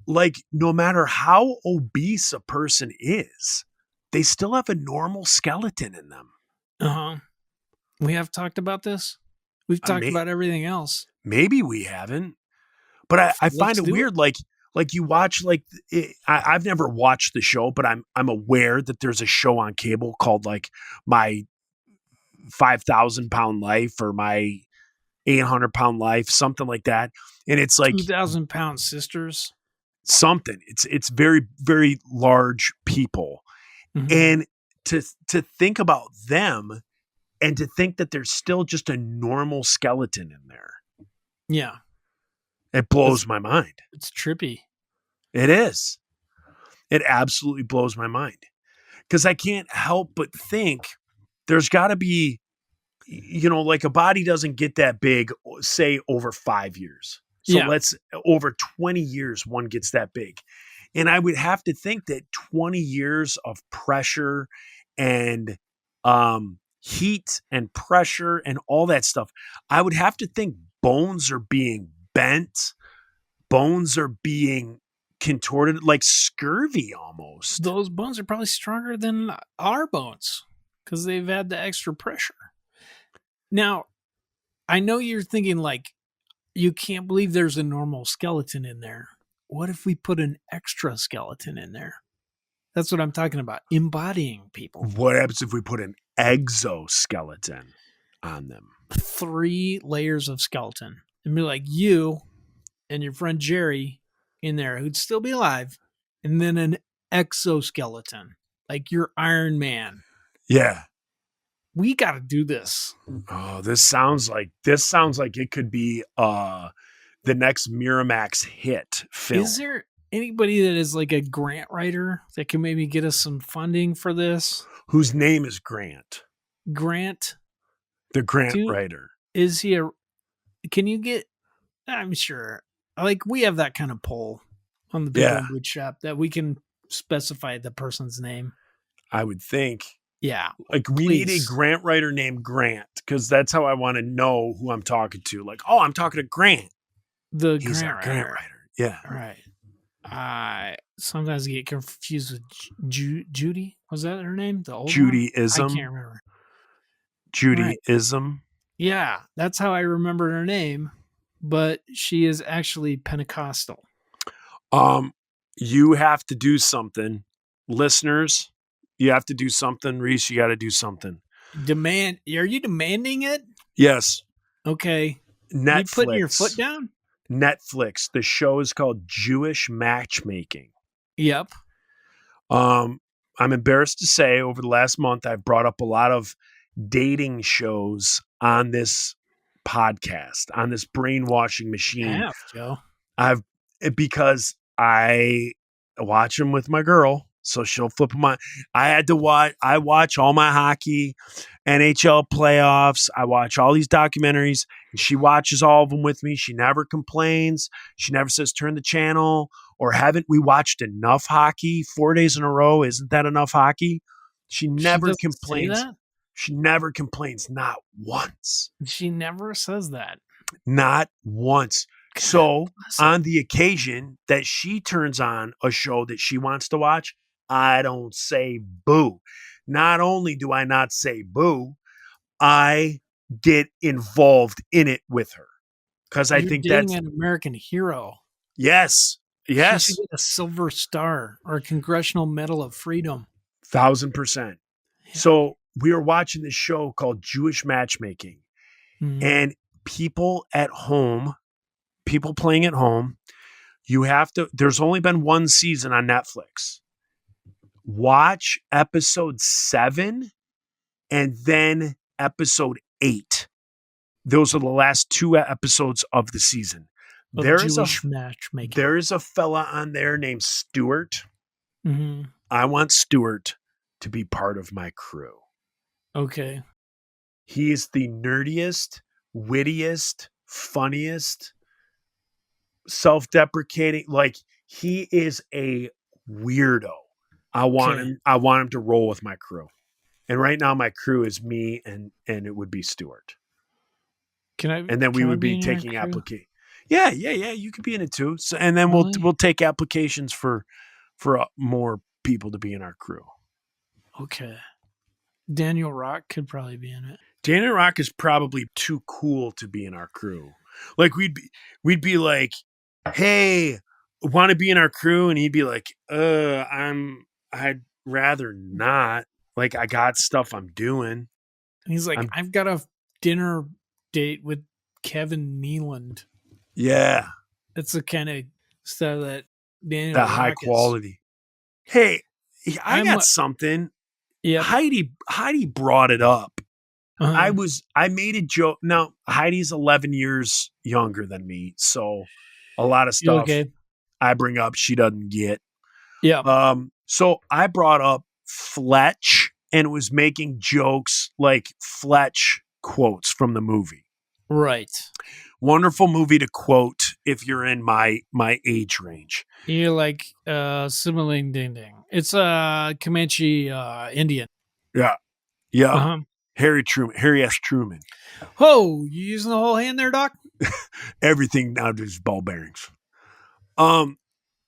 like no matter how obese a person is, they still have a normal skeleton in them. Uh-huh. We have talked about this. We've talked may- about everything else. Maybe we haven't, but I find Let's it do it. weird. Like you watch I've never watched the show, but I'm aware that there's a show on cable called like My 5,000 Pound Life or My 800 Pound Life, something like that. And it's like 2,000-pound sisters. something. It's very very large people, Mhm. and to think about them, and to think that there's still just a normal skeleton in there, Yeah, it blows my mind. it's trippy. It is. It absolutely blows my mind because I can't help but think there's got to be, like a body doesn't get that big, say over 5 years. So Yeah. let's over 20 years, one gets that big. And I would have to think that 20 years of pressure and heat and pressure and all that stuff, I would have to think bones are being bent, bones are being contorted like scurvy almost. Those bones are probably stronger than our bones because they've had the extra pressure. Now, I know you're thinking like, you can't believe there's a normal skeleton in there. What if we put an extra skeleton in there? That's what I'm talking about. Embodying people. What happens if we put an exoskeleton on them? 3 layers of skeleton. And be like you and your friend Jerry in there who'd still be alive. And then an exoskeleton. Like your Iron Man. Yeah. We got to do this. Oh, this sounds like it could be the next Miramax hit film. Is there anybody that is like a grant writer that can maybe get us some funding for this? Whose name is Grant? Grant? The grant Dude. writer. Is he can you get, I'm sure, like we have that kind of poll on the Big Yeah. Language Shop that we can specify the person's name. I would think. Yeah. Like we need a Please. grant writer named Grant because that's how I want to know who I'm talking to. Like, oh, I'm talking to Grant. The He's grant our writer. grant writer. Yeah. Right. I sometimes get confused with Judy. Was that her name? The old one? I Judaism. can't remember. Judaism. Yeah, that's how I remember her name, but she is actually Pentecostal. You have to do something. Listeners, you have to do something. Reese, you got to do something. Are you demanding it? Yes. Okay. Netflix. You putting your foot down? Netflix. The show is called Jewish Matchmaking. Yep. I'm embarrassed to say over the last month, I've brought up a lot of dating shows on this podcast, on this brainwashing machine. Half, Joe. Because I watch them with my girl. So she'll flip them on. I watch all my hockey, NHL playoffs. I watch all these documentaries. And she watches all of them with me. She never complains. She never says, turn the channel, or haven't we watched enough hockey 4 days in a row? Isn't that enough hockey? She never doesn't say complains. that? She never complains. Not once. She never says that. Not once. So bless her. on the occasion that she turns on a show that she wants to watch, I don't say boo. Not only do I not say boo, I get involved in it with her. Because I You're think dating that's, an American hero. yes, She yes, should get a Silver Star or a Congressional Medal of Freedom. 1000%. Yeah. So we were watching this show called Jewish Matchmaking. Mhm. And people at home, people playing at home, there's only been one season on Netflix. Watch episode 7 and then episode 8. Those are the last 2 episodes of the season. Of There is Jewish matchmaking. there is a fella on there named Stuart. Mhm. I want Stuart to be part of my crew. Okay. He is the nerdiest, wittiest, funniest, self-deprecating. Like, he is a weirdo. I want Okay. him to roll with my crew. And right now my crew is me and it would be Stuart. Can I? And then we can I would be in your taking crew? applications. Yeah, you could be in it too. So, and then Really? we'll take applications for more people to be in our crew. Okay. Daniel Rock could probably be in it. Daniel Rock is probably too cool to be in our crew. Like we'd be like, "Hey, want to be in our crew?" And he'd be like, I'd rather not. Like, I got stuff I'm doing." And he's like, I'm- I've got a dinner date with Kevin Nealon. Yeah, That's the kind of stuff that Daniel the Rock high is. quality. Hey, I I'm got a- something. Yep. Heidi brought it up. Uh-huh. I made a joke. Now, Heidi's 11 years younger than me, so a lot of You stuff okay? I bring up she doesn't get. Yeah. So I brought up Fletch and was making jokes like Fletch quotes from the movie. Right. Wonderful movie to quote if you're in my age range. You're like Similing Ding Ding. It's Comanche Indian. Yeah. Yeah. Uh-huh. Harry S. Truman. Oh, you using the whole hand there, Doc? Everything now is ball bearings.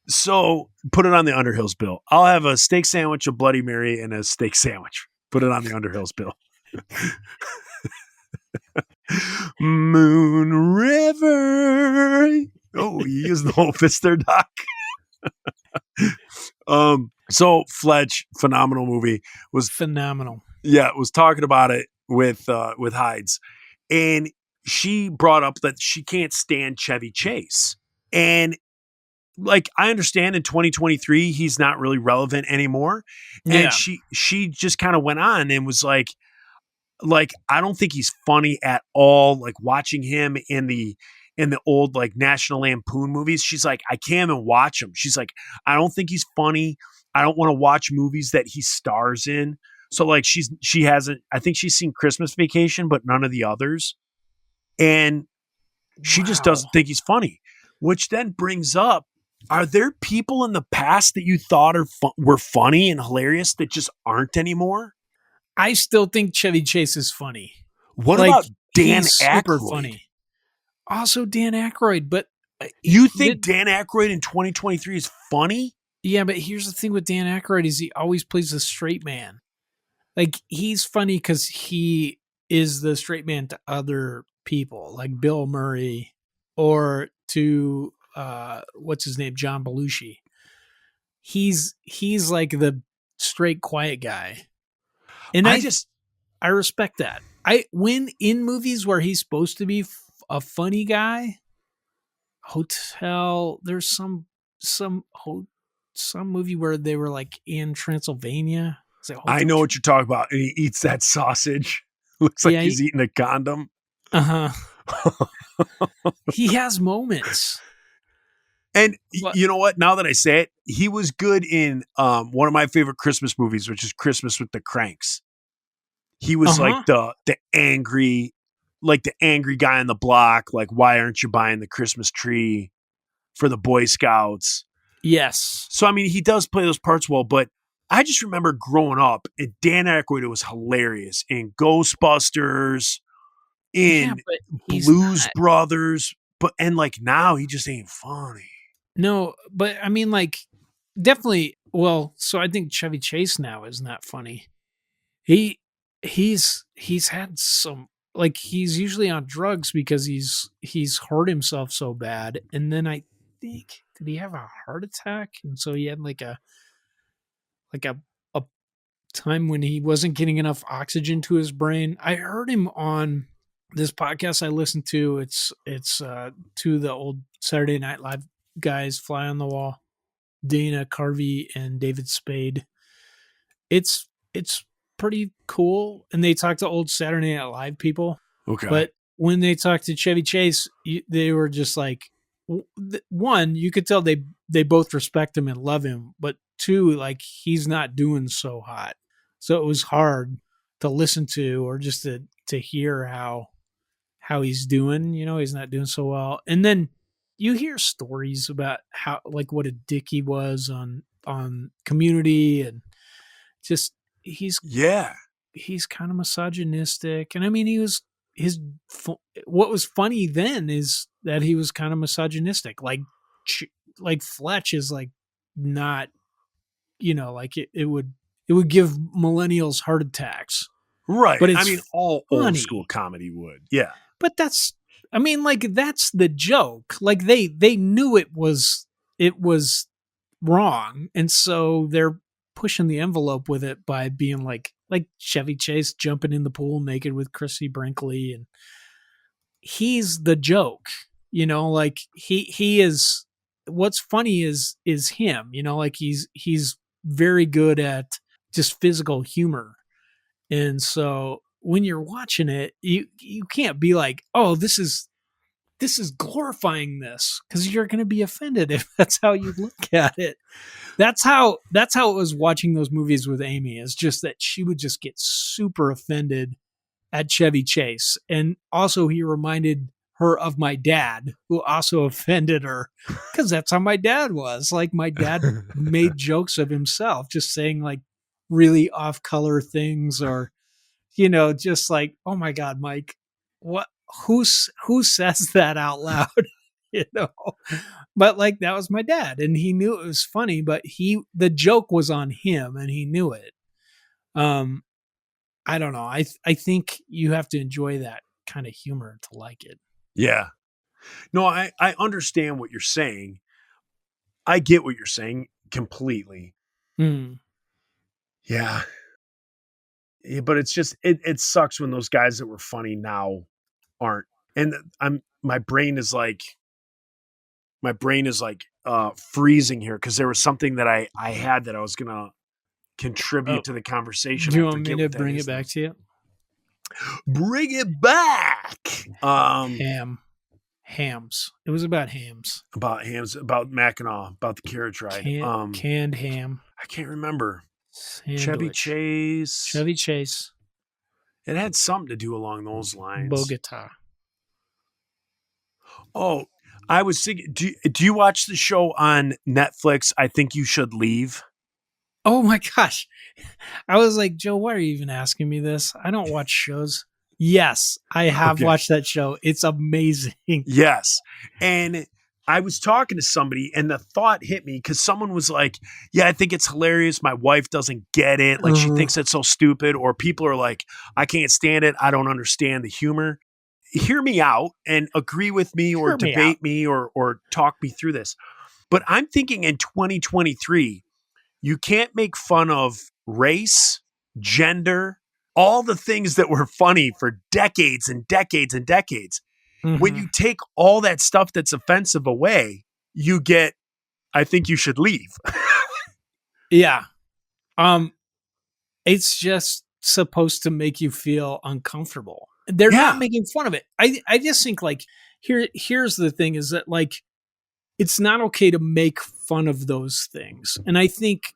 So put it on the Underhills bill. I'll have a steak sandwich, a Bloody Mary, and a steak sandwich. Put it on the Underhills bill. Moon River. Oh, you used the whole fist there, Doc. So Fletch, phenomenal movie, was Phenomenal. was talking about it with Hides, and she brought up that she can't stand Chevy Chase, and like I understand in 2023 he's not really relevant anymore, and she just kind of went on and was like I don't think he's funny at all. Like watching him in the old like National Lampoon movies, she's like, I can't even watch him. She's like, I don't think he's funny. I don't want to watch movies that he stars in. So like she hasn't. I think she's seen Christmas Vacation, but none of the others, and she just doesn't think he's funny. Which then brings up: are there people in the past that you thought were funny and hilarious that just aren't anymore? I still think Chevy Chase is funny. What Like, about Dan he's super Aykroyd? funny. Also Dan Aykroyd, but You think Dan Aykroyd in 2023 is funny? yeah, but here's the thing with Dan Aykroyd is he always plays the straight man. Like he's funny because he is the straight man to other people, like Bill Murray or to what's his name, John Belushi. He's like the straight quiet guy. And I respect that. When in movies where he's supposed to be a funny guy, Hotel, there's some movie where they were like in Transylvania. Is it I know what you're talking about. And he eats that sausage. Looks like he's eating a condom. Uh-huh. He has moments. And you know what? Now that I say it, he was good in one of my favorite Christmas movies, which is Christmas with the Cranks. He was like the angry guy on the block. Like, why aren't you buying the Christmas tree for the Boy Scouts? Yes. So, I mean, he does play those parts well, but I just remember growing up and Dan Aykroyd was hilarious in Ghostbusters, in Blues Brothers, and like now he just ain't funny. No, but I mean, like, definitely. Well, so I think Chevy Chase now is not funny. He's had some, like, he's usually on drugs because he's hurt himself so bad, and then I think did he have a heart attack, and so he had like a time when he wasn't getting enough oxygen to his brain. I heard him on this podcast I listened to. It's to the old Saturday Night Live guys, Fly on the Wall, Dana Carvey and David Spade. It's pretty cool, and they talk to old Saturday Night Live people. Okay, but when they talk to Chevy Chase, they were just like, one, you could tell they both respect him and love him, but two, like, he's not doing so hot, so it was hard to listen to or just to hear how he's doing. You know, he's not doing so well, and then you hear stories about how, like, what a dick he was on Community, and just he's kind of misogynistic. And I mean, what was funny then is that he was kind of misogynistic. Like Fletch is like not, you know, like it would give millennials heart attacks, right? But it's, I mean, all old school comedy would, yeah. But that's the joke. Like they knew it was wrong, and so they're pushing the envelope with it by being like Chevy Chase jumping in the pool naked with Chrissy Brinkley, and he's the joke, you know, like he is. What's funny is him, you know, like he's very good at just physical humor. And so when you're watching it, you can't be like, oh, this is glorifying this, because you're going to be offended if that's how you look at it. That's how it was watching those movies with Amy. It's just that she would just get super offended at Chevy Chase. And also he reminded her of my dad, who also offended her, because that's how my dad was. Like, my dad made jokes of himself, just saying like really off color things, or just like, oh my God, Mike, what, who says that out loud? you know, but like, that was my dad and he knew it was funny, but the joke was on him and he knew it. I don't know. I think you have to enjoy that kind of humor to like it. Yeah. No, I understand what you're saying. I get what you're saying completely. Hmm. Yeah. Yeah, but it's just it sucks when those guys that were funny now aren't. And my brain is like freezing here because there was something that I had that I was gonna contribute to the conversation. Do you I want me forget to what that bring is it back to you? now. Bring it back. Hams. It was about hams. About hams, about Mackinac, about the carriage ride. Canned ham. I can't remember. Chevy Sandwich. Chase. Chevy Chase. It had something to do along those lines. Bogota. Oh, I was thinking, do you watch the show on Netflix? I Think You Should Leave. Oh my gosh. I was like, Joe, why are you even asking me this? I don't watch shows. Yes, I have Okay. watched that show. It's amazing. Yes. And I was talking to somebody and the thought hit me because someone was like, yeah, I think it's hilarious. My wife doesn't get it. Like she thinks it's so stupid. Or people are like, I can't stand it. I don't understand the humor. Hear me out and agree with me or Hear me debate me or talk me through this. But I'm thinking in 2023, you can't make fun of race, gender, all the things that were funny for decades and decades and decades. When you take all that stuff that's offensive away, you get, I think you should leave. Yeah. It's just supposed to make you feel uncomfortable. They're not making fun of it. I just think like here's the thing is that like it's not okay to make fun of those things. And I think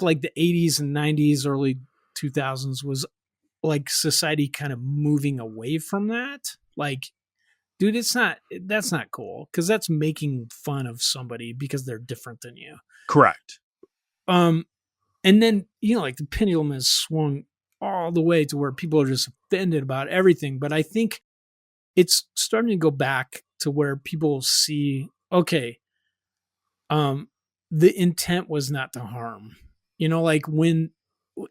like the 80s and 90s, early 2000s was like society kind of moving away from that. Like, dude, that's not cool because that's making fun of somebody because they're different than you. Correct. And then, like the pendulum has swung all the way to where people are just offended about everything. But I think it's starting to go back to where people see, okay, the intent was not to harm. Like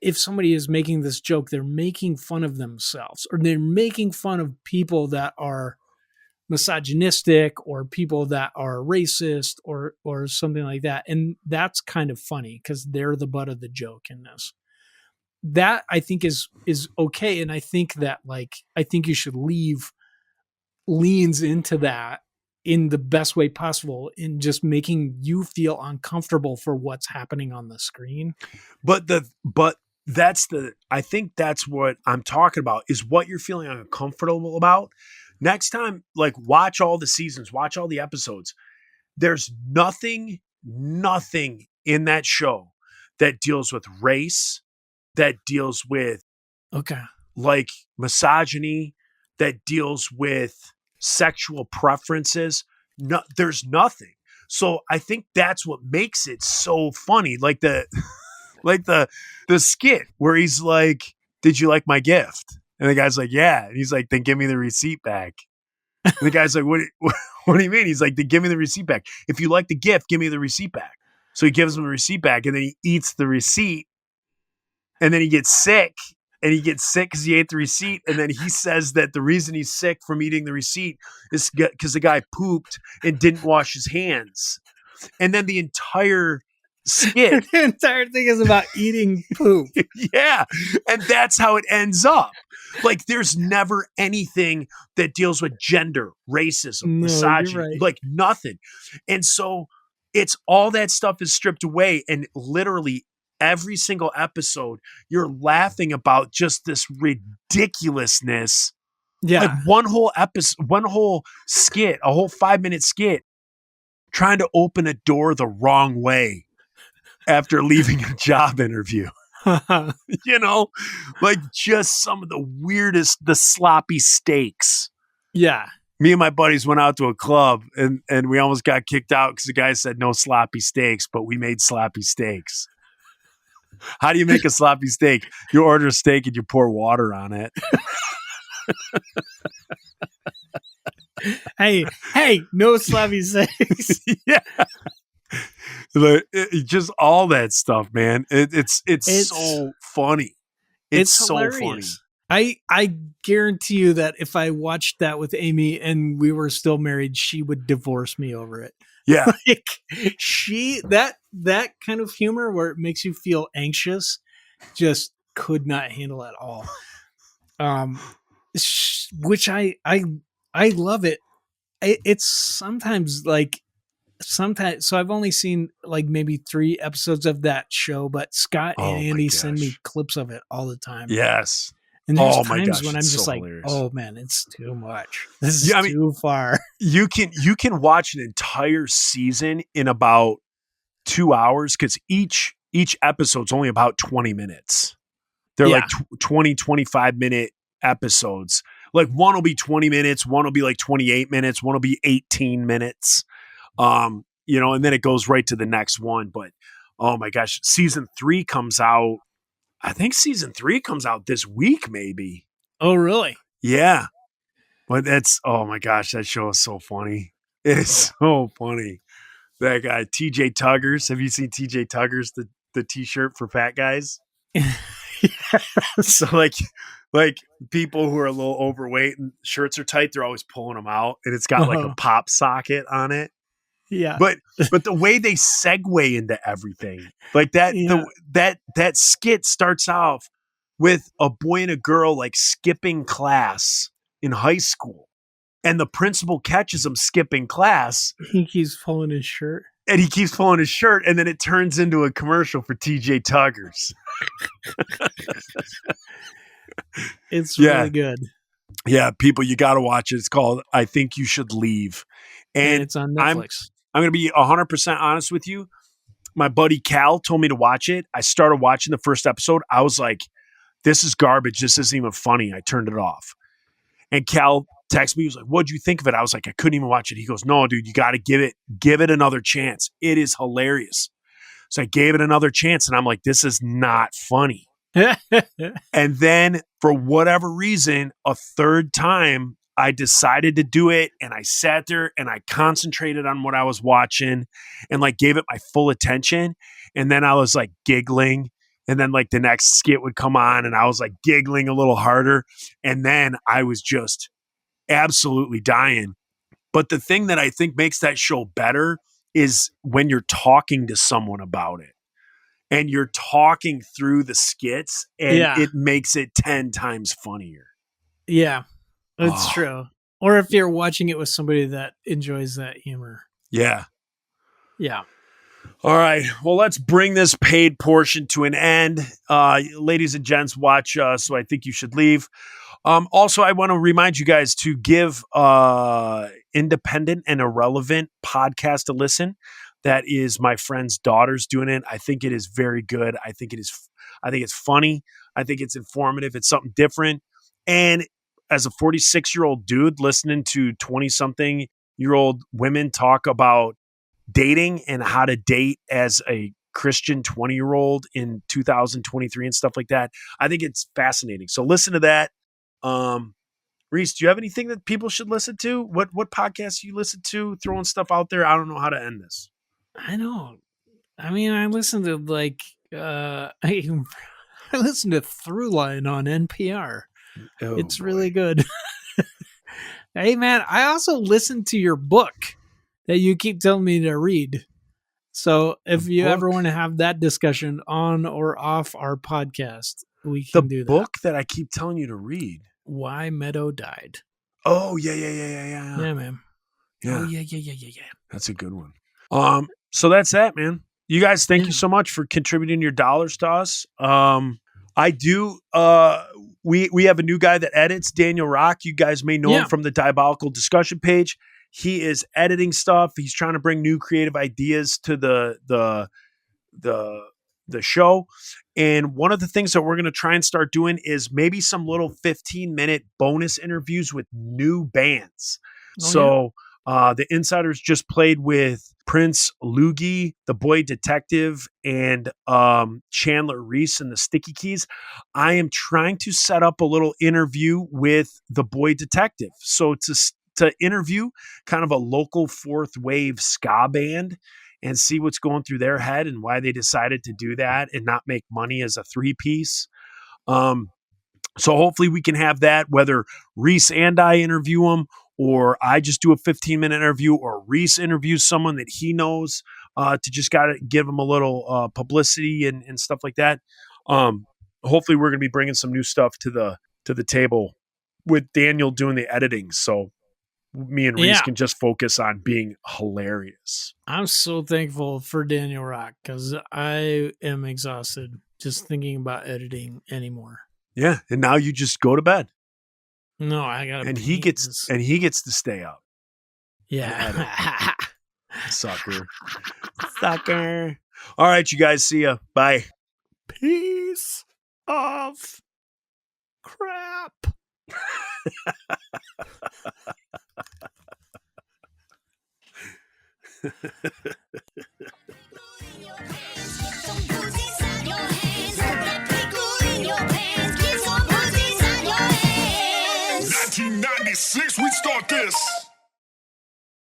if somebody is making this joke, they're making fun of themselves or they're making fun of people that are misogynistic or people that are racist or something like that. And that's kind of funny because they're the butt of the joke in this. That I think is okay. And I think that I think you should leave leans into that in the best way possible in just making you feel uncomfortable for what's happening on the screen. But I think that's what I'm talking about is what you're feeling uncomfortable about. Next time, like watch all the seasons, watch all the episodes. There's nothing in that show that deals with race, that deals with like misogyny, that deals with sexual preferences. No, there's nothing. So I think that's what makes it so funny. Like the skit where he's like, "Did you like my gift?" And the guy's like, "Yeah." And he's like, "Then give me the receipt back." And the guy's like, what do you mean? He's like, "Then give me the receipt back. If you like the gift, give me the receipt back." So he gives him the receipt back and then he eats the receipt and then he gets sick. And he gets sick because he ate the receipt. And then he says that the reason he's sick from eating the receipt is because the guy pooped and didn't wash his hands. And then the entire skit. The entire thing is about eating poop. Yeah. And that's how it ends up. Like there's never anything that deals with gender, racism, misogyny, right. Like nothing. And so it's all that stuff is stripped away and literally every single episode, you're laughing about just this ridiculousness. Yeah. Like one whole episode, one whole skit, a whole 5-minute skit, trying to open a door the wrong way after leaving a job interview. Like just some of the weirdest, the sloppy steaks. Yeah. Me and my buddies went out to a club and we almost got kicked out because the guy said no sloppy steaks, but we made sloppy steaks. How do you make a sloppy steak? You order a steak and you pour water on it. Hey, no sloppy sex. Yeah. Just all that stuff, man. It's so funny. It's so hilarious. I guarantee you that if I watched that with Amy and we were still married, she would divorce me over it. funny. Yeah. Like that kind of humor where it makes you feel anxious, just could not handle at all. Which I love it. It's sometimes so I've only seen like maybe 3 episodes of that show, but Scott Oh, and my Andy send me gosh. clips of it all the time. Yes. And there's Oh, my times gosh, when I'm it's just so like, hilarious. oh man, it's too much. This is Yeah, I mean- too far. You can watch an entire season in about 2 hours because each episode's only about 20 minutes. They're Yeah. like 20, 25 minute episodes. Like one will be 20 minutes, one will be like 28 minutes, one will be 18 minutes. And then it goes right to the next one. But oh my gosh, season 3 comes out. I think season 3 comes out this week, maybe. Oh really? Yeah. But oh my gosh, that show is so funny. It is so funny. That guy, TJ Tuggers. Have you seen TJ Tuggers, the t-shirt for fat guys? So like people who are a little overweight and shirts are tight, they're always pulling them out, and it's got like a Uh-huh. pop socket on it. Yeah. But the way they segue into everything, like that, Yeah. that skit starts off with a boy and a girl like skipping class in high school, and the principal catches them skipping class, He keeps pulling his shirt. and he keeps pulling his shirt, and then it turns into a commercial for TJ Tuggers. It's Yeah. really good. Yeah, people, you got to watch it. It's called I Think You Should Leave. And And it's on I'm Netflix. going to be 100% honest with you. My buddy Cal told me to watch it. I started watching the first episode. I was like, this is garbage. This isn't even funny. I turned it off. And Cal texted me. He was like, what'd you think of it? I was like, I couldn't even watch it. He goes, no, dude, you got to give it another chance. It is hilarious. So I gave it another chance, and I'm like, this is not funny. And then for whatever reason, a third time, I decided to do it, and I sat there and I concentrated on what I was watching and like gave it my full attention. And then I was like giggling, and then like the next skit would come on and I was like giggling a little harder. And then I was just absolutely dying. But the thing that I think makes that show better is when you're talking to someone about it. And you're talking through the skits, and Yeah. it makes it 10 times funnier. Yeah, it's Oh. true. Or if you're watching it with somebody that enjoys that humor. Yeah. Yeah. All right. Well, let's bring this paid portion to an end. Ladies and gents, watch So I Think You Should Leave. Also, I want to remind you guys to give Independent and Irrelevant podcast a listen. That is my friend's daughter's doing it. I think it is very good. I think it's funny. I think it's informative. It's something different. And as a 46-year-old dude listening to 20-something-year-old women talk about dating and how to date as a Christian 20-year-old in 2023 and stuff like that, I think it's fascinating. So listen to that. Reese, do you have anything that people should listen to? What podcasts you listen to? Throwing stuff out there. I don't know how to end this. I know. I mean, I listen to I listen to Throughline on NPR. Oh, It's boy. really good. Hey man, I also listened to your book that you keep telling me to read. So if you ever book? want to have that discussion on or off our podcast, we The can do that. book that I keep telling you to read. Why Meadow Died. Oh, yeah. Yeah, man. Yeah, Oh yeah. that's a good one. So that's that, man. You guys, thank you Yeah. so much for contributing your dollars to us. I do. We have a new guy that edits, Daniel Rock. You guys may know him Yeah. from the Diabolical Discussion page. He is editing stuff. He's trying to bring new creative ideas to the show. And one of the things that we're going to try and start doing is maybe some little 15-minute bonus interviews with new bands. Oh, So The Insiders just played with Prince Loogie, the Boy Detective, and Chandler Reese and the Sticky Keys. I am trying to set up a little interview with the Boy Detective. So to interview kind of a local fourth wave ska band and see what's going through their head and why they decided to do that and not make money as a 3-piece. So hopefully we can have that, whether Reese and I interview them, or I just do a 15-minute interview, or Reese interviews someone that he knows to just got to give him a little publicity and stuff like that. Hopefully we're going to be bringing some new stuff to the table with Daniel doing the editing. So me and Reese can just focus on being hilarious. I'm so thankful for Daniel Rock because I am exhausted just thinking about editing anymore. Yeah, and now you just go to bed. No, I gotta. And he gets to stay up. Yeah, sucker. All right, you guys. See ya. Bye. Piece of crap. Some booze inside your hands. Put that pickle in your pants. Get some booze inside your hands. 1996, we start this.